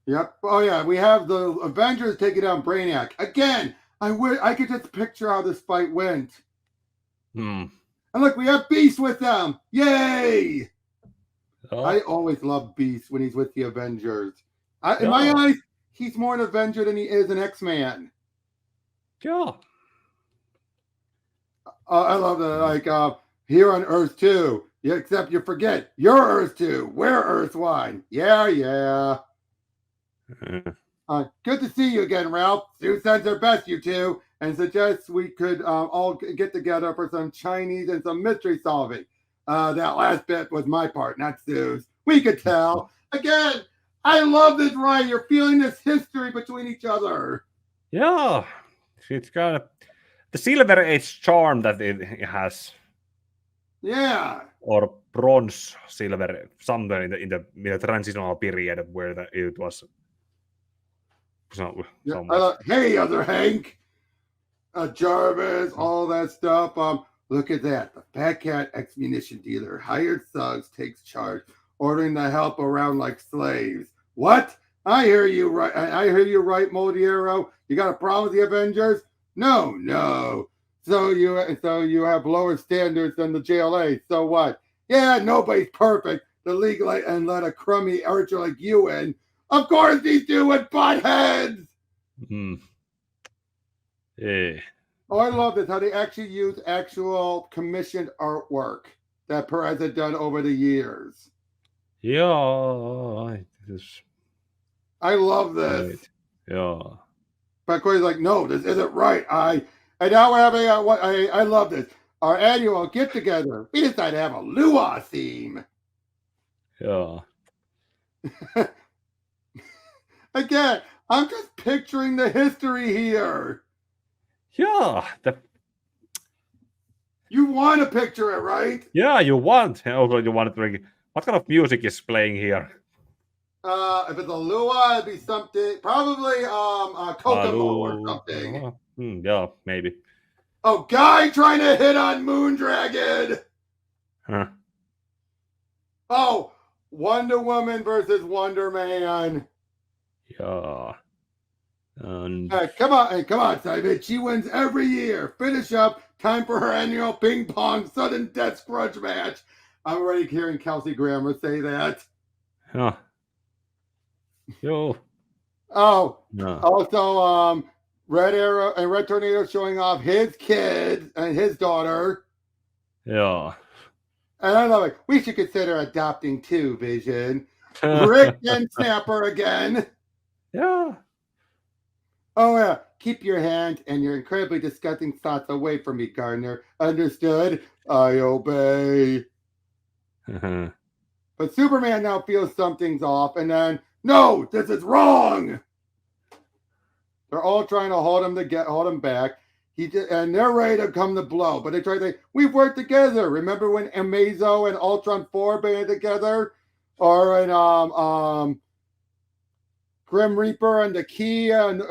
Yep. Oh yeah, we have the Avengers taking down Brainiac again. I could just picture how this fight went. And look, we have Beast with them. Yay! Oh. I always love Beast when he's with the Avengers. In my eyes, he's more an Avenger than he is an X-Man. Yeah. I love that. Here on Earth 2, except you forget, you're Earth 2. We're Earth 1. Yeah. Good to see you again, Ralph. Sue sends her best, you two, and suggests we could all get together for some Chinese and some mystery solving. That last bit was my part, not Sue's. We could tell. Again, I love this ride. You're feeling this history between each other. Yeah. It's kind of the Silver Age charm that it has. Yeah. Or bronze, silver, somewhere in the transitional period where it was. Hey, other Hank, Jarvis, all that stuff. Look at that. The Fat Cat ex-munition dealer, hired thugs, takes charge, ordering the help around like slaves. What? I hear you right. Modiero. You got a problem with the Avengers? No. So you have lower standards than the JLA. So what? Yeah, nobody's perfect. The league let a crummy archer like you in. Of course these two would butt heads. Yeah. Oh, I love this, how they actually use actual commissioned artwork that Perez had done over the years. Yeah. I love this. Right. Yeah. But Corey's like, no, this isn't right. And now we're having I love this. Our annual get together. We decided to have a Lua theme. Yeah. Again, I'm just picturing the history here. Yeah. You want to picture it, right? Yeah, you want. Also, you want to. What kind of music is playing here? If it's a Lua, it'd be something. Probably Kokomo or something. Yeah, maybe. Oh, guy trying to hit on Moondragon. Huh. Oh, Wonder Woman versus Wonder Man. Yeah. And come on, Simon. She wins every year. Finish up. Time for her annual ping pong sudden death grudge match. I'm already hearing Kelsey Grammer say that. Huh. Yo. Oh. No. Also, Red Arrow and Red Tornado showing off his kids and his daughter. Yeah. And I love it. We should consider adopting too, Vision. Rick and Snapper again. Yeah. Oh, yeah. Keep your hand and your incredibly disgusting thoughts away from me, Gardner. Understood? I obey. But Superman now feels something's off, and then, no, this is wrong. They're all trying to hold him back. And they're ready to come to blow, but they try to say, we've worked together. Remember when Amazo and Ultron 4 banded together? Or in Grim Reaper and the Key and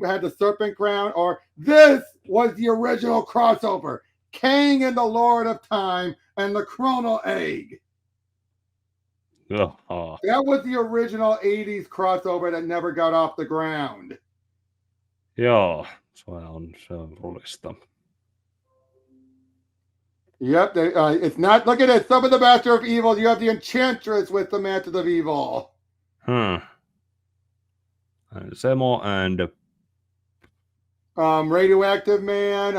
had the Serpent Crown? Or this was the original crossover. Kang and the Lord of Time and the Chronal Egg. Oh. That was the original 80s crossover that never got off the ground. Joo, se on rullista. Yep, it's not. Look at it. Some of the Master of Evil. You have the Enchantress with the Masters of Evil. And Semo and Radioactive Man.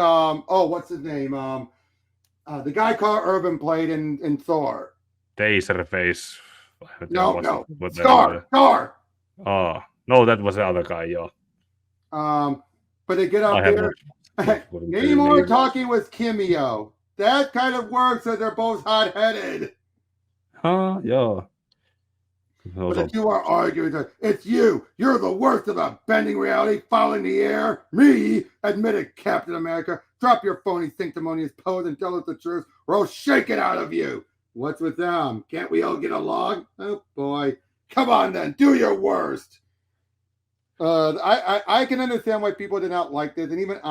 What's his name? The guy Carl Urban played in Thor. Taserface. No. Scar. Oh, no, that was the other guy, yeah. But they get up there. Namor talking with Kimio. That kind of works, so they're both hot-headed. Yeah. But the two are arguing. It's you. You're the worst about bending reality, following the air. Me, admitted Captain America. Drop your phony sanctimonious pose and tell us the truth, or I'll shake it out of you. What's with them? Can't we all get along? Oh, boy. Come on, then. Do your worst. I can understand why people did not like this, and even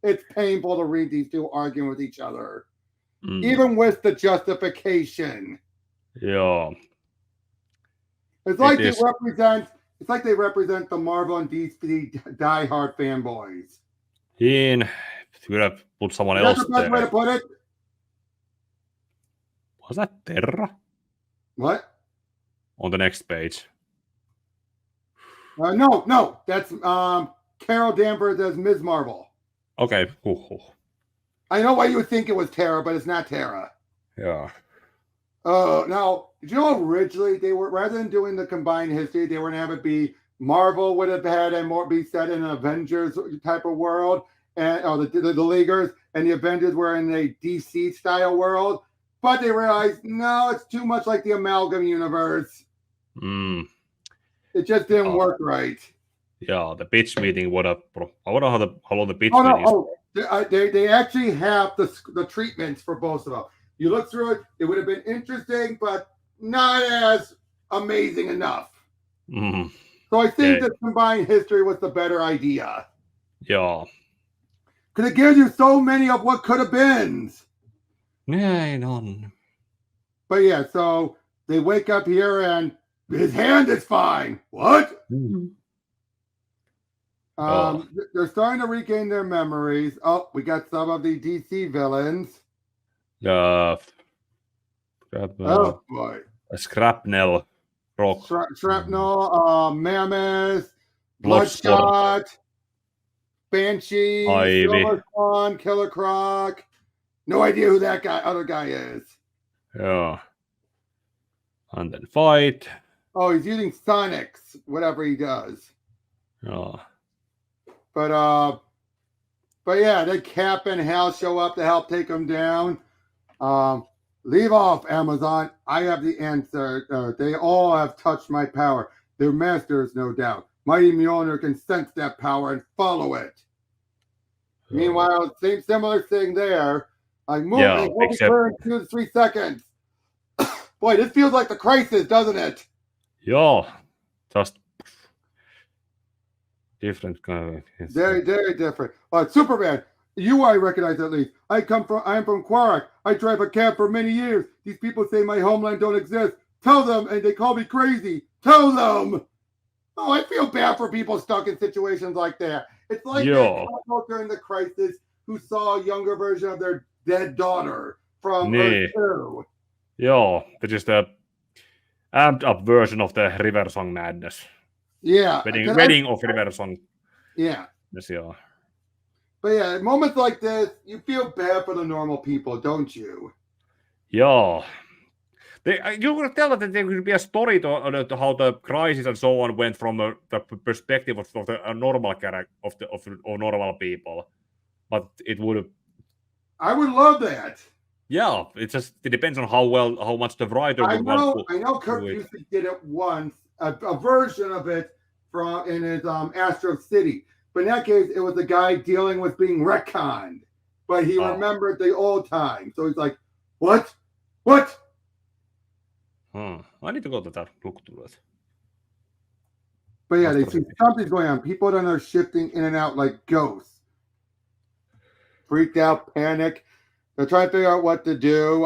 it's painful to read these two arguing with each other, even with the justification. Yeah, it's like they represent the Marvel and DC diehard fanboys. You could have put someone else That's the best way to put it. Was that Terra? What? On the next page. No, that's Carol Danvers as Ms. Marvel. Okay. I know why you would think it was Terra, but it's not Terra. Yeah. Now, did you know originally they were, rather than doing the combined history, they were going to have it be Marvel would have had and more be set in an Avengers type of world, and the Leaguers, and the Avengers were in a DC style world, but they realized, no, it's too much like the Amalgam universe. It just didn't work right. Yeah, the pitch meeting would have. I wonder how long the pitch meeting is. They actually have the treatments for both of them. You look through it would have been interesting, but not as amazing enough. So I think the combined history was the better idea. Yeah. Because it gives you so many of what could have been. Yeah, no. But yeah, so they wake up here and his hand is fine. What? They're starting to regain their memories. Oh, we got some of the DC villains. Oh boy. Scrapnel. Rock. Shrapnel, Mammoth, Bloodshot, Banshee, Silver Swan, Killer Croc. No idea who that other guy is. Yeah. And then Fight. Oh, he's using Sonics, whatever he does. Yeah. But yeah, then Cap and Hal show up to help take him down. Leave off, Amazon. I have the answer. They all have touched my power. They're masters, no doubt. Mighty Mjolnir can sense that power and follow it. Meanwhile, similar thing there. Like, move it will be clear in 2 to 3 seconds. Boy, this feels like the Crisis, doesn't it? Yeah, just different kind of. Very, very different. Superman, you I recognize at least. I am from Quark. I drive a cab for many years. These people say my homeland don't exist. Tell them, and they call me crazy. Tell them. Oh, I feel bad for people stuck in situations like that. It's like that couple during the Crisis who saw a younger version of their dead daughter from Earth 2. Yeah, this is the amped up version of the River Song madness. Yeah. Wedding of River Song. Yeah. Yes, yeah. But yeah, at moments like this, you feel bad for the normal people, don't you? Yeah. You could tell that there could be a story to how the Crisis and so on went from the perspective of the normal character of normal people, but it would. I would love that. Yeah, it depends on how much the writer would want to. I know Kurt Busiek did it once, a version of it in his Astro City. But in that case, it was a guy dealing with being retconned. But he remembered the old time. So he's like, what? What? I need to go to that, look to that. But yeah, they see something's going on. People down there shifting in and out like ghosts. Freaked out, panic. They're trying to figure out what to do.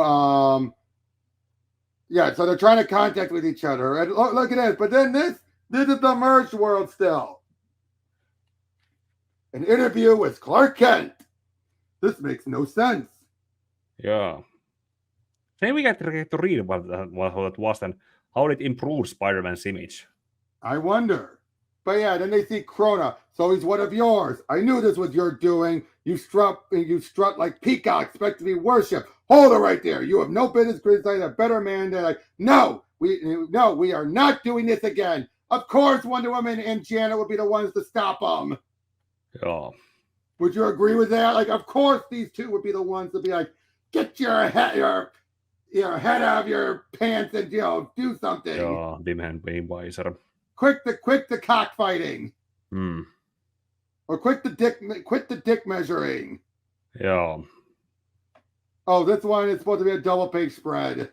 Yeah, so they're trying to contact with each other. And look at this. But then this is the merged world still. An interview with Clark Kent. This makes no sense. Yeah. Then we get to read what that was and how it improved Spider-Man's image. I wonder. But yeah, then they see Krona. So he's one of yours. I knew this was your doing. You strut like peacock, expect to be worshipped. Hold it right there. You have no business criticizing a better man than I. No, we are not doing this again. Of course, Wonder Woman and Janet would be the ones to stop them. Yeah. Would you agree with that? Like, of course, these two would be the ones to be like, get your head out of your pants and do something. Yeah, Dimhen being wiser. Quit the cockfighting. Or quit the dick measuring. Yeah. Oh, this one is supposed to be a double page spread.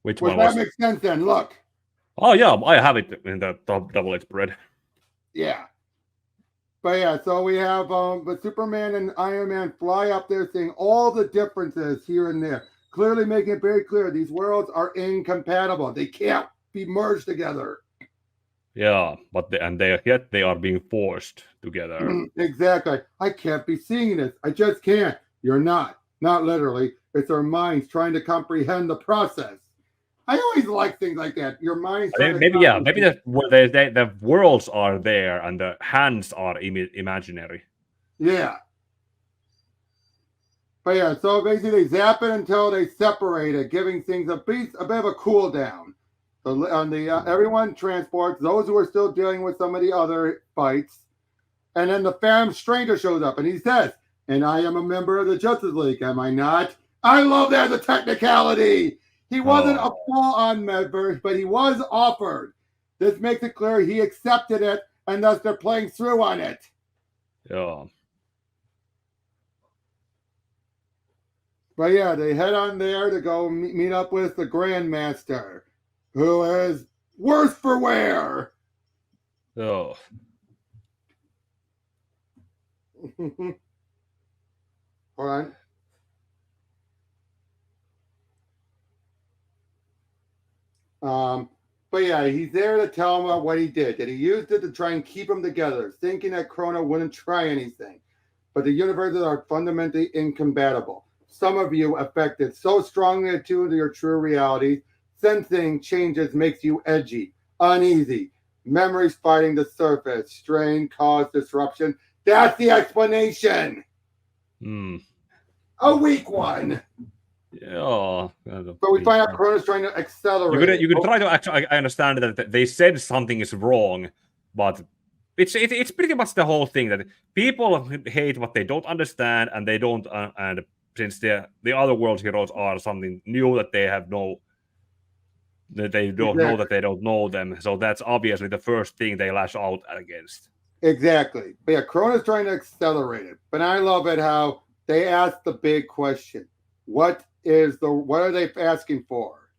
Which one that makes sense then. Look. Oh yeah, I have it in the double page spread. Yeah. But yeah, so we have but Superman and Iron Man fly up there saying all the differences here and there. Clearly making it very clear these worlds are incompatible. They can't be merged together. Yeah, but they are being forced together. Exactly. I can't be seeing this. I just can't. You're not literally. It's our minds trying to comprehend the process. I always like things like that. Your mind's maybe the worlds are there and the hands are imaginary. Yeah. But yeah, so basically they zap it until they separate it, giving things a bit of a cool down. So everyone transports those who are still dealing with some of the other fights. And then the Phantom Stranger shows up and he says, and I am a member of the Justice League, am I not? I love that as a technicality. He wasn't a full-on member, but he was offered. This makes it clear he accepted it, and thus they're playing through on it. Yeah. But yeah, they head on there to go meet up with the Grandmaster, who is worse for wear. Oh. Hold on. But yeah, he's there to tell him about what he did. That he used it to try and keep them together, thinking that Krona wouldn't try anything. But the universes are fundamentally incompatible. Some of you affected so strongly attuned to your true reality, sensing changes makes you edgy, uneasy. Memories fighting the surface, strain, cause disruption. That's the explanation. A weak one. Yeah. But we find out Krona's trying to accelerate. You could try to actually. I understand that they said something is wrong, but it's pretty much the whole thing that people hate what they don't understand, and they don't. And since the other world heroes are something new that they have that they don't know that they don't know them, so that's obviously the first thing they lash out against. Exactly. But yeah, Krona's trying to accelerate it. But I love it how they ask the big question. What are they asking for?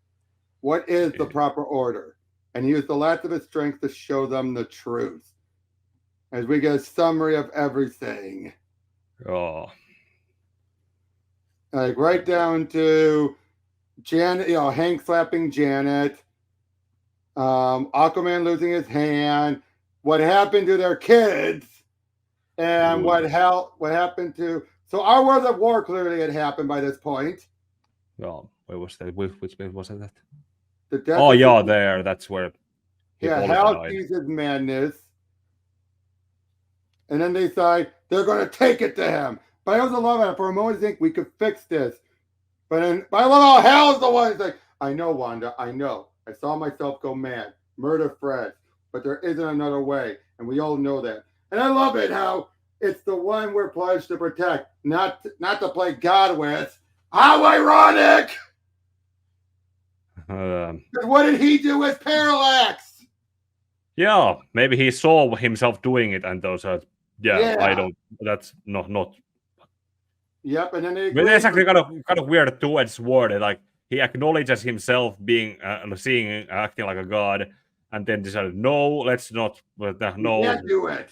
What is the proper order? And he used the last of his strength to show them the truth. As we get a summary of everything. Oh. Like right down to Janet, Hank slapping Janet, Aquaman losing his hand, what happened to their kids, and what happened to. So our World of War clearly had happened by this point. Oh, where was that? Which way was that? There. That's where. Yeah, Hal sees his madness, and then they decide they're going to take it to him. But I also love it. For a moment, I think we could fix this. But I love how Hal's the one who's like, I know, Wanda, I know. I saw myself go mad, murder Fred, but there isn't another way, and we all know that. And I love it how It's the one we're pledged to protect, not to play God with. How ironic! What did he do with Parallax? Yeah, maybe he saw himself doing it, and those are I don't. That's not. Yep, and then they. But it's actually kind of weird two-edged sword. Like he acknowledges himself being acting like a god, and then decided, no, let's not. You can't do it.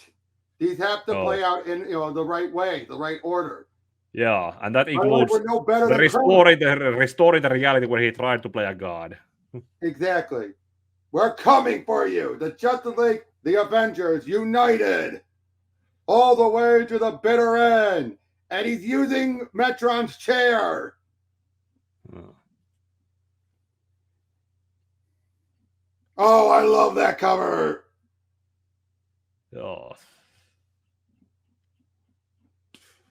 These have to play out in the right way, the right order. Yeah, and that includes restoring the reality where he tried to play a god. Exactly. We're coming for you. The Justice League, the Avengers, united. All the way to the bitter end. And he's using Metron's chair. Oh, I love that cover. Oh.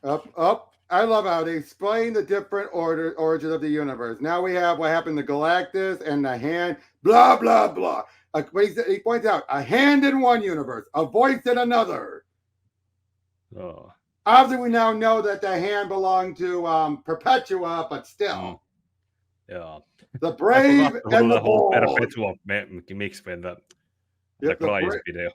Up. I love how they explain the different origins of the universe. Now we have what happened to Galactus and the hand, blah, blah, blah. He points out a hand in one universe, a voice in another. Oh. Obviously, we now know that the hand belonged to Perpetua, but still. Yeah. The brave and the bold. Perpetua mix with the Christ video.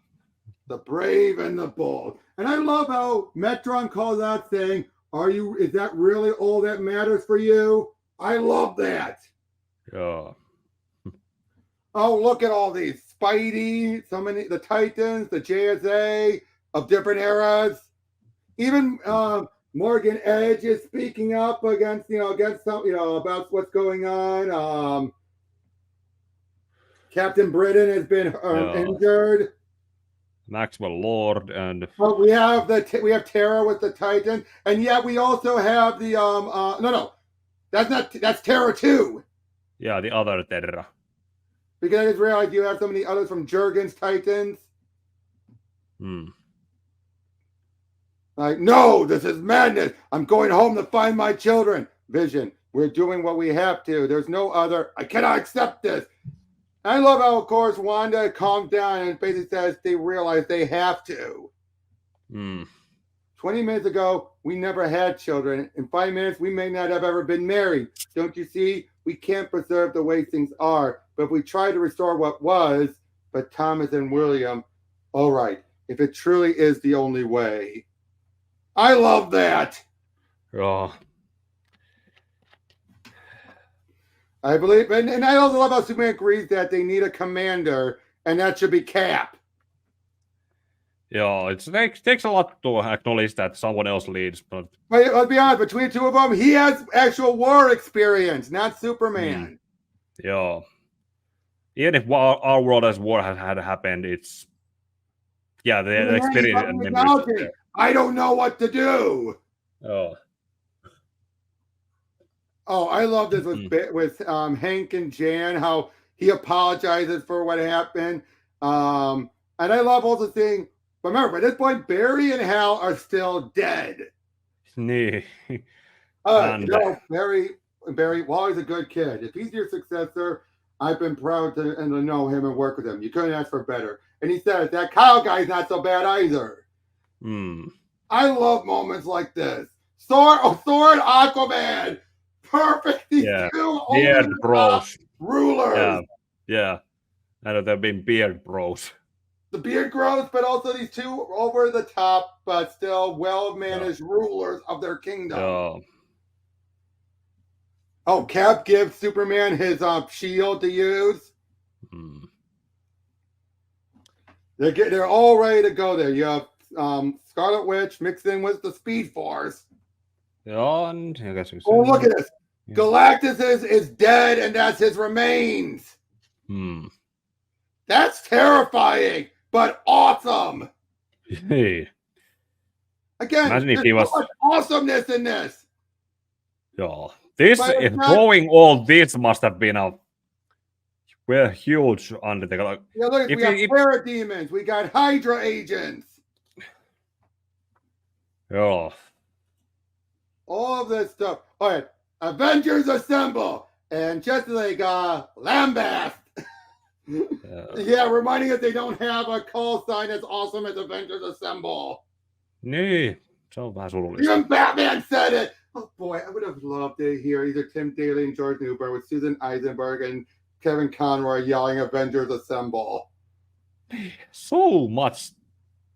The brave and the bold. And I love how Metron calls out saying, is that really all that matters for you? I love that. Yeah. Oh, look at all these. Spidey, so many, the Titans, the JSA of different eras. Even Morgan Edge is speaking up against some, about what's going on. Captain Britain has been injured. Maxwell Lord and we have Terra with the Titan, and we also have the that's Terra 2. Yeah, the other Terra. Because I just realized you have so many others from Jurgen's Titans. Like, no, this is madness. I'm going home to find my children. Vision, we're doing what we have to. There's no other. I cannot accept this. I love how, of course, Wanda calms down and basically says they realize they have to. 20 minutes ago, we never had children. In 5 minutes, we may not have ever been married. Don't you see? We can't preserve the way things are. But if we try to restore what was, but Thomas and William, all right, if it truly is the only way. I love that. Oh. I believe, and I also love how Superman agrees that they need a commander, and that should be Cap. Yeah, it takes a lot to acknowledge that someone else leads, but let's be honest, between the two of them, he has actual war experience, not Superman. Yeah. Even if our world as war had happened, it's the experience and memories. I don't know what to do. Oh, I love this with Hank and Jan, how he apologizes for what happened. And I love also seeing, but remember, by this point, Barry and Hal are still dead. Barry, well, he's a good kid. If he's your successor, I've been proud to know him and work with him. You couldn't ask for better. And he says, that Kyle guy's not so bad either. I love moments like this. Thor and Aquaman. Perfect. These two beard bros. Rulers. Yeah. I know they've been beard bros. The beard grows, but also these two over the top, but still well-managed rulers of their kingdom. Oh, Cap gives Superman his shield to use. They're all ready to go there. You have Scarlet Witch mixed in with the Speed Force. Yeah, and I guess look at this. Yeah. Galactus is dead, and that's his remains. That's terrifying, but awesome. Hey. Again, there's so much awesomeness in this. Yeah. Drawing all this must have been a huge undertaking. Yeah, look, we got parademons, we got Hydra agents. Yeah. All of this stuff. All right, Avengers assemble, and just like Lambast. Reminding us they don't have a call sign as awesome as Avengers assemble. Niin, se on vähän surullista. Even Batman said it! Oh boy, I would have loved to hear either Tim Daly and George Newbern with Susan Eisenberg and Kevin Conroy yelling Avengers Assemble. So much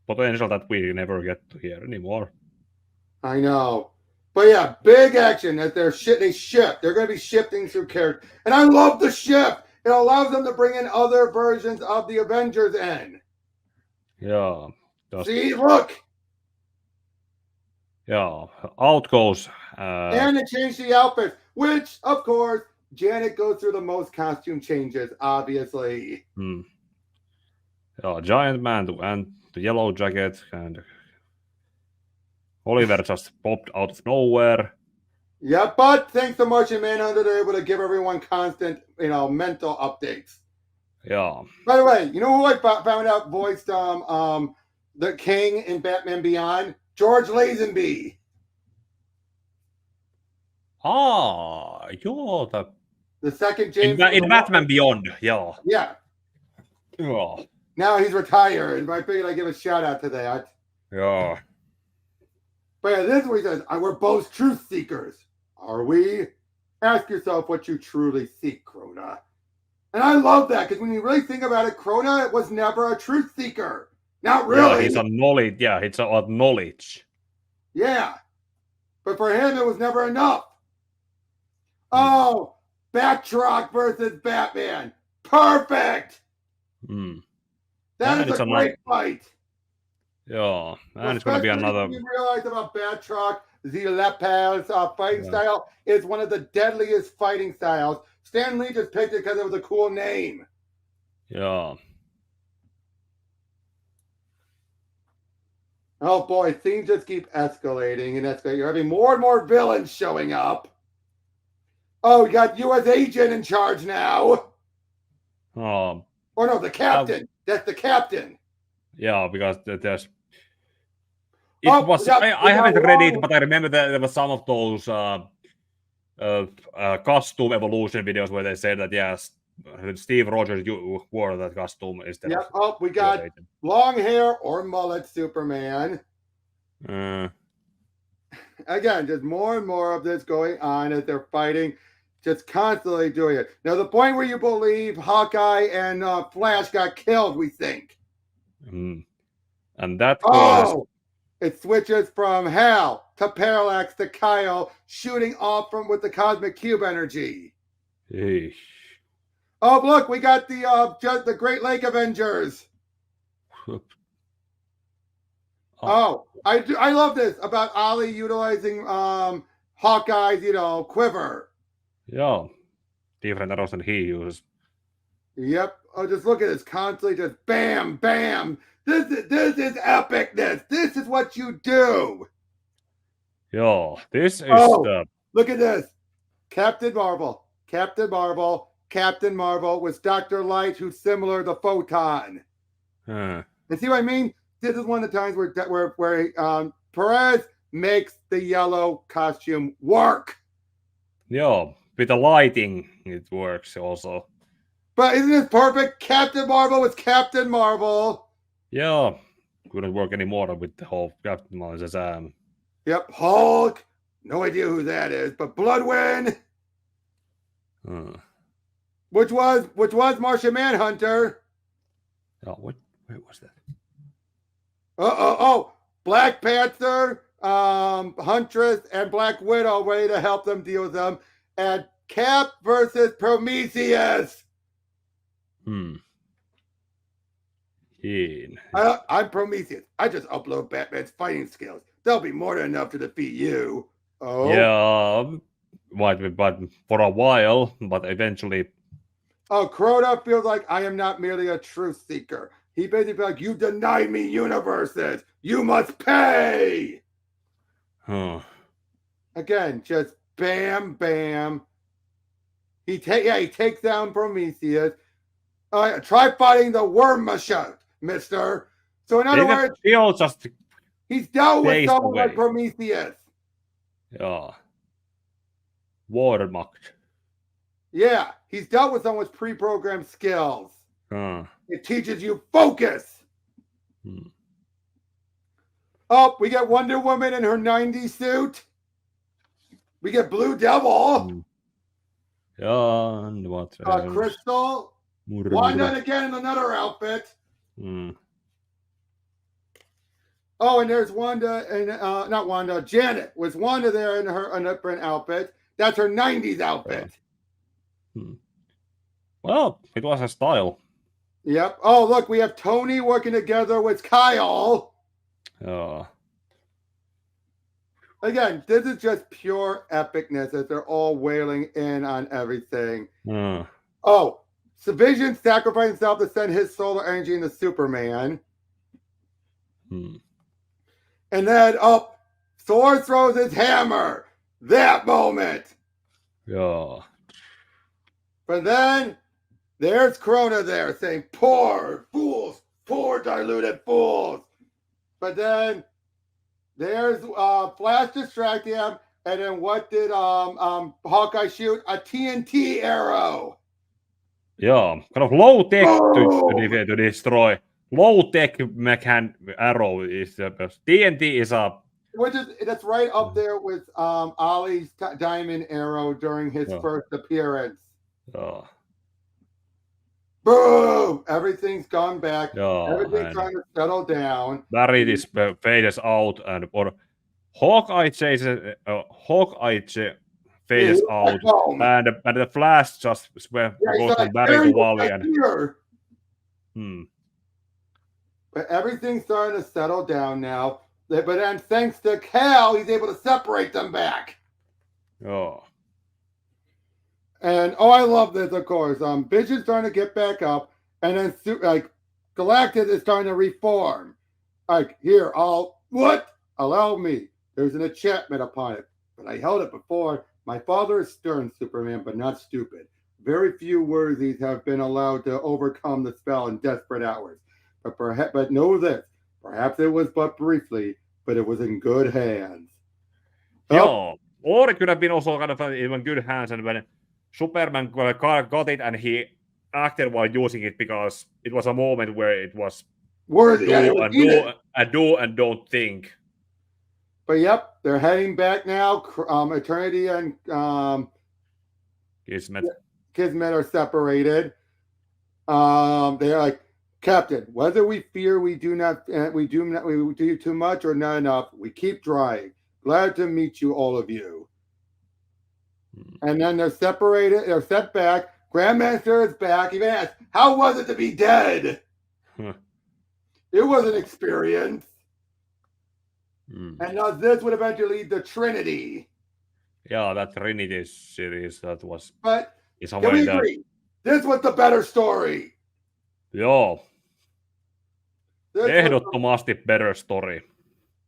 potential that we never get to hear anymore. I know. But yeah, big action as they ship. They're going to be shifting through characters. And I love the shift. It allows them to bring in other versions of the Avengers in. Yeah. See, look. Yeah, out goes. And they change the outfits, which, of course, Janet goes through the most costume changes, obviously. Yeah, Giant Man and the Yellow Jacket, and Oliver just popped out of nowhere. Yeah, but thanks to Martian Manhunter, they're able to give everyone constant, mental updates. Yeah. By the way, you know who I found out voiced the King in Batman Beyond? George Lazenby. Yeah, the second James in Batman Beyond. Yeah. Yeah. Yeah. Now he's retired. I figured I'd give a shout out to that. Yeah. But yeah, this is what he says. We're both truth seekers. Are we? Ask yourself what you truly seek, Krona. And I love that because when you really think about it, Krona was never a truth seeker. Not really. Yeah, he's a knowledge. Yeah, it's about knowledge. Yeah. But for him, it was never enough. Oh, Batroc versus Batman. Perfect. That is a great fight. Yeah, and it's going to be another. You realize about Batroc, the Lepaz fighting style is one of the deadliest fighting styles. Stan Lee just picked it because it was a cool name. Yeah. Oh boy, things just keep escalating and escalating. You're having more and more villains showing up. Oh, we got U.S. agent in charge now. Or no, the captain. That's the captain. Yeah, because there's. I haven't read it, but I remember that there was some of those costume evolution videos where they said that yes, Steve Rogers wore that costume instead. Yeah. Oh, we got long hair or mullet Superman. Again, just more and more of this going on as they're fighting, just constantly doing it. Now, the point where you believe Hawkeye and Flash got killed, we think. And that caused. It switches from Hal to Parallax to Kyle, shooting off with the cosmic cube energy. Eesh. Oh, look, we got the Great Lake Avengers. I love this about Ollie utilizing Hawkeye's, quiver. Yeah, different arrows than he uses. Yep. Oh, just look at this, constantly just bam, bam. This is epicness. This is what you do. Yeah, this is Look at this. Captain Marvel with Dr. Light, who's similar to Photon. And see what I mean? This is one of the times where Perez makes the yellow costume work. Yeah, with the lighting, it works also. But isn't this perfect? Captain Marvel was Captain Marvel. Yeah, couldn't work anymore with the whole Captain Marvel. Yep, Hulk. No idea who that is, but Bloodwind. Which was Martian Manhunter. Oh, where was that? Black Panther, Huntress, and Black Widow ready to help them deal with them. And Cap versus Prometheus. I'm Prometheus. I just upload Batman's fighting skills. They'll be more than enough to defeat you. Oh. Yeah, might be, but for a while, but eventually. Oh, Crota feels like I am not merely a truth seeker. He basically feels like you denied me universes. You must pay. Again, just bam, bam. He takes down Prometheus. Try fighting the worm machine, mister. So in other words, he's dealt with someone like Prometheus. Yeah. Watermarked. Yeah, he's dealt with someone with pre-programmed skills. It teaches you focus. Oh, we get Wonder Woman in her 90s suit. We get Blue Devil. Yeah, and what else? Crystal. Wanda again in another outfit. Oh, and there's Wanda and not Wanda, Janet. Was Wanda there in her different outfit? That's her 90s outfit. Well, it was a style. Yep. Oh, look, we have Tony working together with Kyle. Again, this is just pure epicness as they're all wailing in on everything. Oh, so Vision sacrificed himself to send his solar energy into Superman. And then, Thor throws his hammer. That moment. Yeah. But then, there's Krona there saying, poor fools, poor diluted fools. But then, there's Flash distracting him. And then what did Hawkeye shoot? A TNT arrow. Yeah, kind of low tech to destroy. Low tech mechan arrow is TNT is a. That's right up there with Ollie's diamond arrow during his first appearance. Boom! Everything's gone back. Everything's trying to settle down. Barry is fades out, and or Hawkeye chases. Hawkeye fades out, and the Flash just goes from Barry to Wally. But everything's starting to settle down now. But then, thanks to Cal, he's able to separate them back. And I love this, of course. Vision's starting to get back up, and then Galactus is starting to reform. Here, allow me. There's an enchantment upon it, but I held it before. My father is stern, Superman, but not stupid. Very few worthies have been allowed to overcome the spell in desperate hours. But know this, perhaps it was but briefly, but it was in good hands. Or it could have been also kind of in good hands, and when Superman got it and he acted while using it because it was a moment where it was worthy. Do and don't think. But yep, they're heading back now. Eternity and Kismet are separated. They're like, Captain, whether we fear we do too much or not enough, we keep trying. Glad to meet you, all of you. And then they're separated. They're set back. Grandmaster is back. He asked, "How was it to be dead?" It was an experience. And now this would eventually lead to Trinity. Yeah, that Trinity series that was. But can we agree? This was the better story. Joo. Ehdottomasti better story.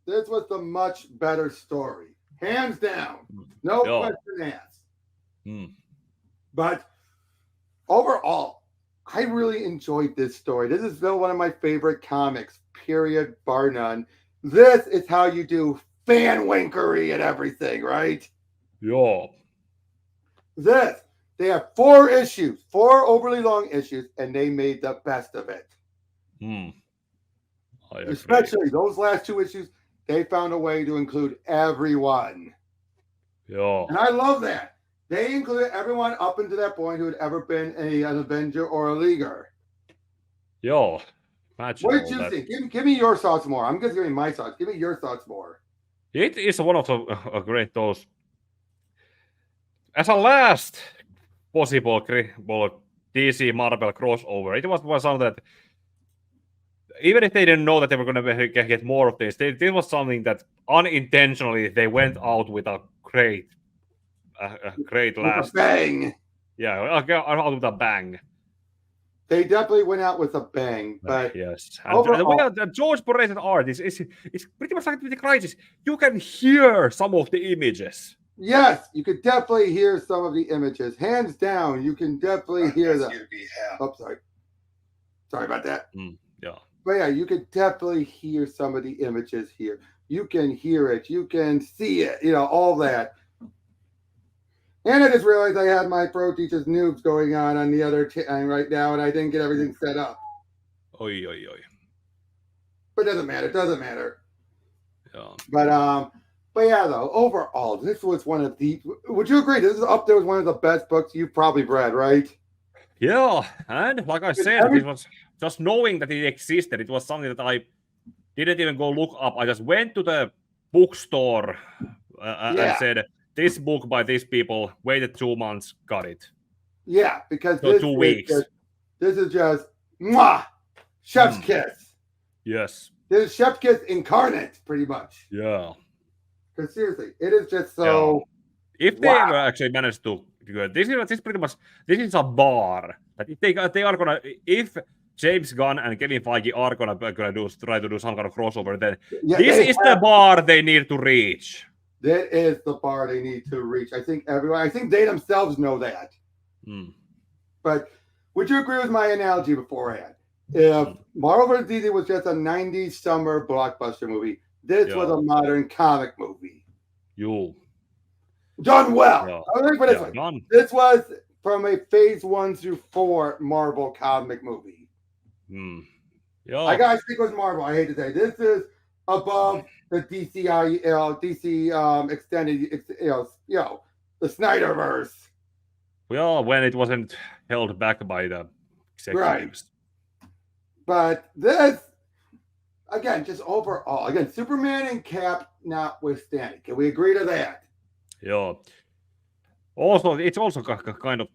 This was the much better story. Hands down. No question asked. But overall, I really enjoyed this story. This is still one of my favorite comics, period, bar none. This is how you do fan winkery and everything, right? Yeah. They have 4 issues, 4 overly long issues, and they made the best of it. Especially those last 2 issues, they found a way to include everyone. Yeah. And I love that. They included everyone up until that point who had ever been an Avenger or a Leaguer. Yeah. What did you think? Give me your thoughts more. I'm just giving my thoughts. Give me your thoughts more. It is one of the great those. As a last possible DC Marvel crossover, it was something that even if they didn't know that they were going to get more of this, this was something that unintentionally they went out with a great last bang. Yeah, out with a bang. They definitely went out with a bang, but yes. And the way George Perez's art is pretty much like with the Crisis. You can hear some of the images. Yes, you could definitely hear some of the images. Hands down, you can definitely hear them. Oh, sorry about that. Yeah. But yeah, you could definitely hear some of the images here. You can hear it. You can see it. All that. And I just realized I had my Pro Teachers Noobs going on the other right now, and I didn't get everything set up. Oi. But it doesn't matter. But yeah, though overall, this was one of the. Would you agree? This is up there with one of the best books you've probably read, right? Yeah, and like I said, this was just knowing that it existed. It was something that I didn't even go look up. I just went to the bookstore and said, "This book by these people." Waited 2 months, got it. Yeah, because so 2 weeks. This is just mwah, chef's kiss. Yes. This is chef's kiss incarnate, pretty much. Yeah. Because seriously, it is just so. Yeah. If they ever actually manage to, this is pretty much this is a bar that they are gonna, if James Gunn and Kevin Feige are gonna try to do some kind of crossover, then this is the bar they need to reach. That is the bar they need to reach. I think they themselves know that. But would you agree with my analogy beforehand? If Marvel vs. DC was just a 90s summer blockbuster movie, this was a modern comic movie. Done well. This was from a phase 1 through 4 Marvel comic movie. I gotta stick with Marvel. I hate to say this is above the DC extended, the Snyderverse. Well, when it wasn't held back by the executives. Right. But this, again, just overall, Superman and Cap notwithstanding. Can we agree to that? Yeah. Also, it's also kind of,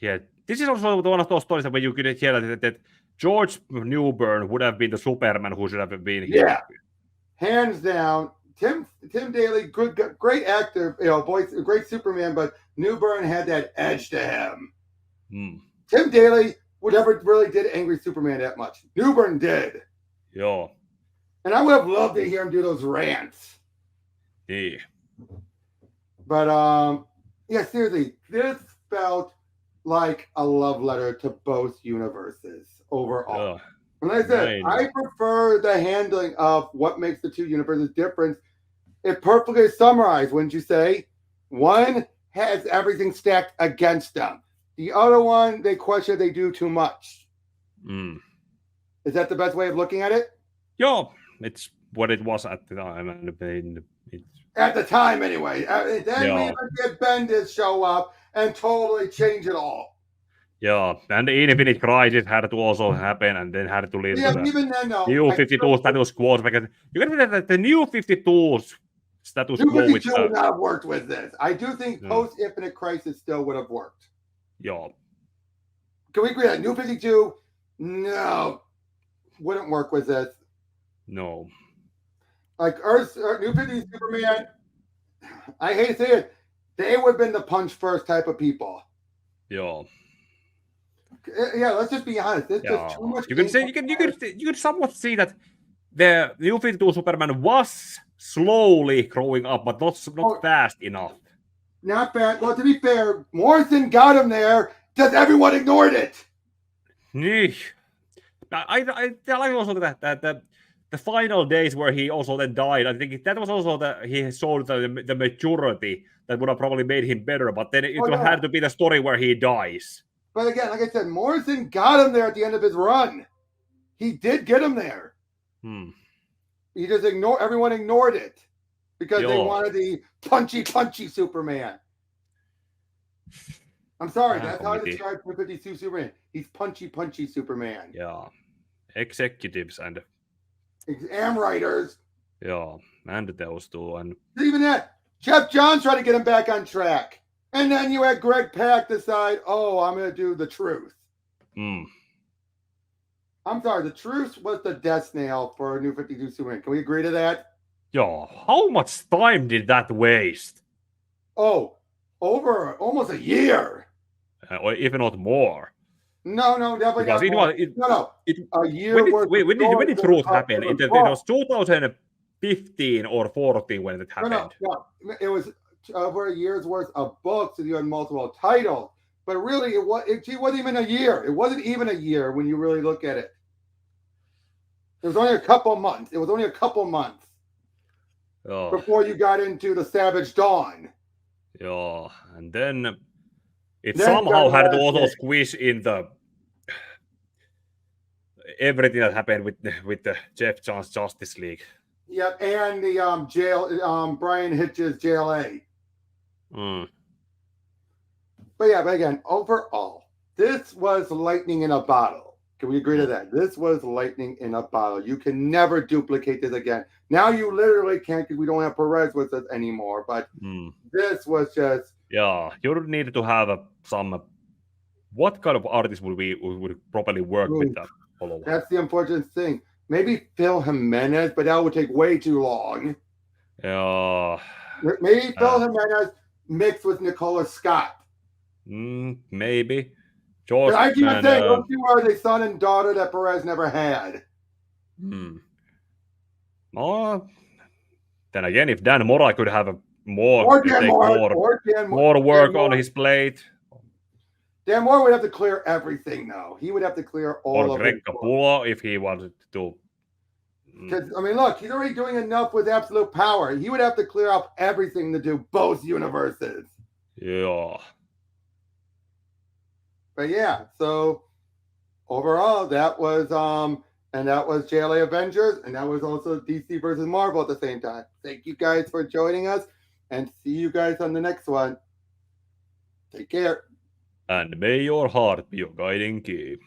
this is also one of those stories where you could hear that George Newbern would have been the Superman who should have been here. Yeah. Hands down. Tim Daly, great actor, voice, great Superman, but Newbern had that edge to him. Tim Daly never really did Angry Superman that much. Newbern did. Yeah. And I would have loved to hear him do those rants. Yeah. But seriously, this felt like a love letter to both universes overall. And like I said, I prefer the handling of what makes the two universes different. It perfectly summarized, wouldn't you say? One has everything stacked against them. The other one, they question they do too much. Is that the best way of looking at it? Yeah, it's what it was at the time. At the time, anyway. Then we even get Bendis show up and totally change it all. Yeah, and the Infinite Crisis had to also happen, and then had to lead to the even then, no, New 52 status quo. Because you can say that the New 52's status quo would not have worked with this. I do think post Infinite Crisis still would have worked. Yeah. Can we agree that New 52? No, wouldn't work with this. No. Like New 52 Superman, I hate to say it, they would have been the punch first type of people. Yeah. Yeah, let's just be honest. There's just too much. You could somewhat see that the New 52 Superman was slowly growing up, but not fast enough. Not fast. Well, to be fair, Morrison got him there because everyone ignored it. I like also that the final days where he also then died. I think that was also that he showed the maturity that would have probably made him better. But then it had to be the story where he dies. But again, like I said, Morrison got him there at the end of his run. He did get him there. He just everyone ignored it because they wanted the punchy Superman. I'm sorry, that's how I describe 52 Superman. He's punchy Superman. Yeah. Executives and writers. Yeah, and those two. And even that, Jeff Johns tried to get him back on track. And then you had Greg Pak decide, I'm going to do the truth. I'm sorry, the truth was the death nail for New 52 Superman. Can we agree to that? Yeah, how much time did that waste? Over almost a year. Or even not more. No, definitely because not. A year worth. When did truth happen? It was 2015 or 14 when it happened. No. It was over a year's worth of books, and you had multiple titles. But really, it wasn't even a year. It wasn't even a year when you really look at it. It was only a couple months. Before you got into the Savage Dawn. Yeah, and then it somehow had to also squeeze in the everything that happened with the Jeff Johns Justice League. Yep, and the Brian Hitch's JLA. But yeah, but again, overall, this was lightning in a bottle. Can we agree to that? This was lightning in a bottle. You can never duplicate this again. Now you literally can't because we don't have Perez with us anymore. But this was just you need to have some. What kind of artist would properly work with that? That's the unfortunate thing. Maybe Phil Jimenez, but that would take way too long. Yeah. Maybe Phil Jimenez mixed with Nicola Scott. Maybe. George, I keep saying those two are the son and daughter that Perez never had. Then again, if Dan Mora could have more work on his plate. Dan Moore would have to clear everything now. He would have to clear all of it. Or Greg Capullo if he wanted to. Because, I mean, look, he's already doing enough with absolute power. He would have to clear up everything to do both universes. Yeah. But yeah, so overall, that was JLA Avengers, and that was also DC versus Marvel at the same time. Thank you guys for joining us, and see you guys on the next one. Take care. And may your heart be your guiding key.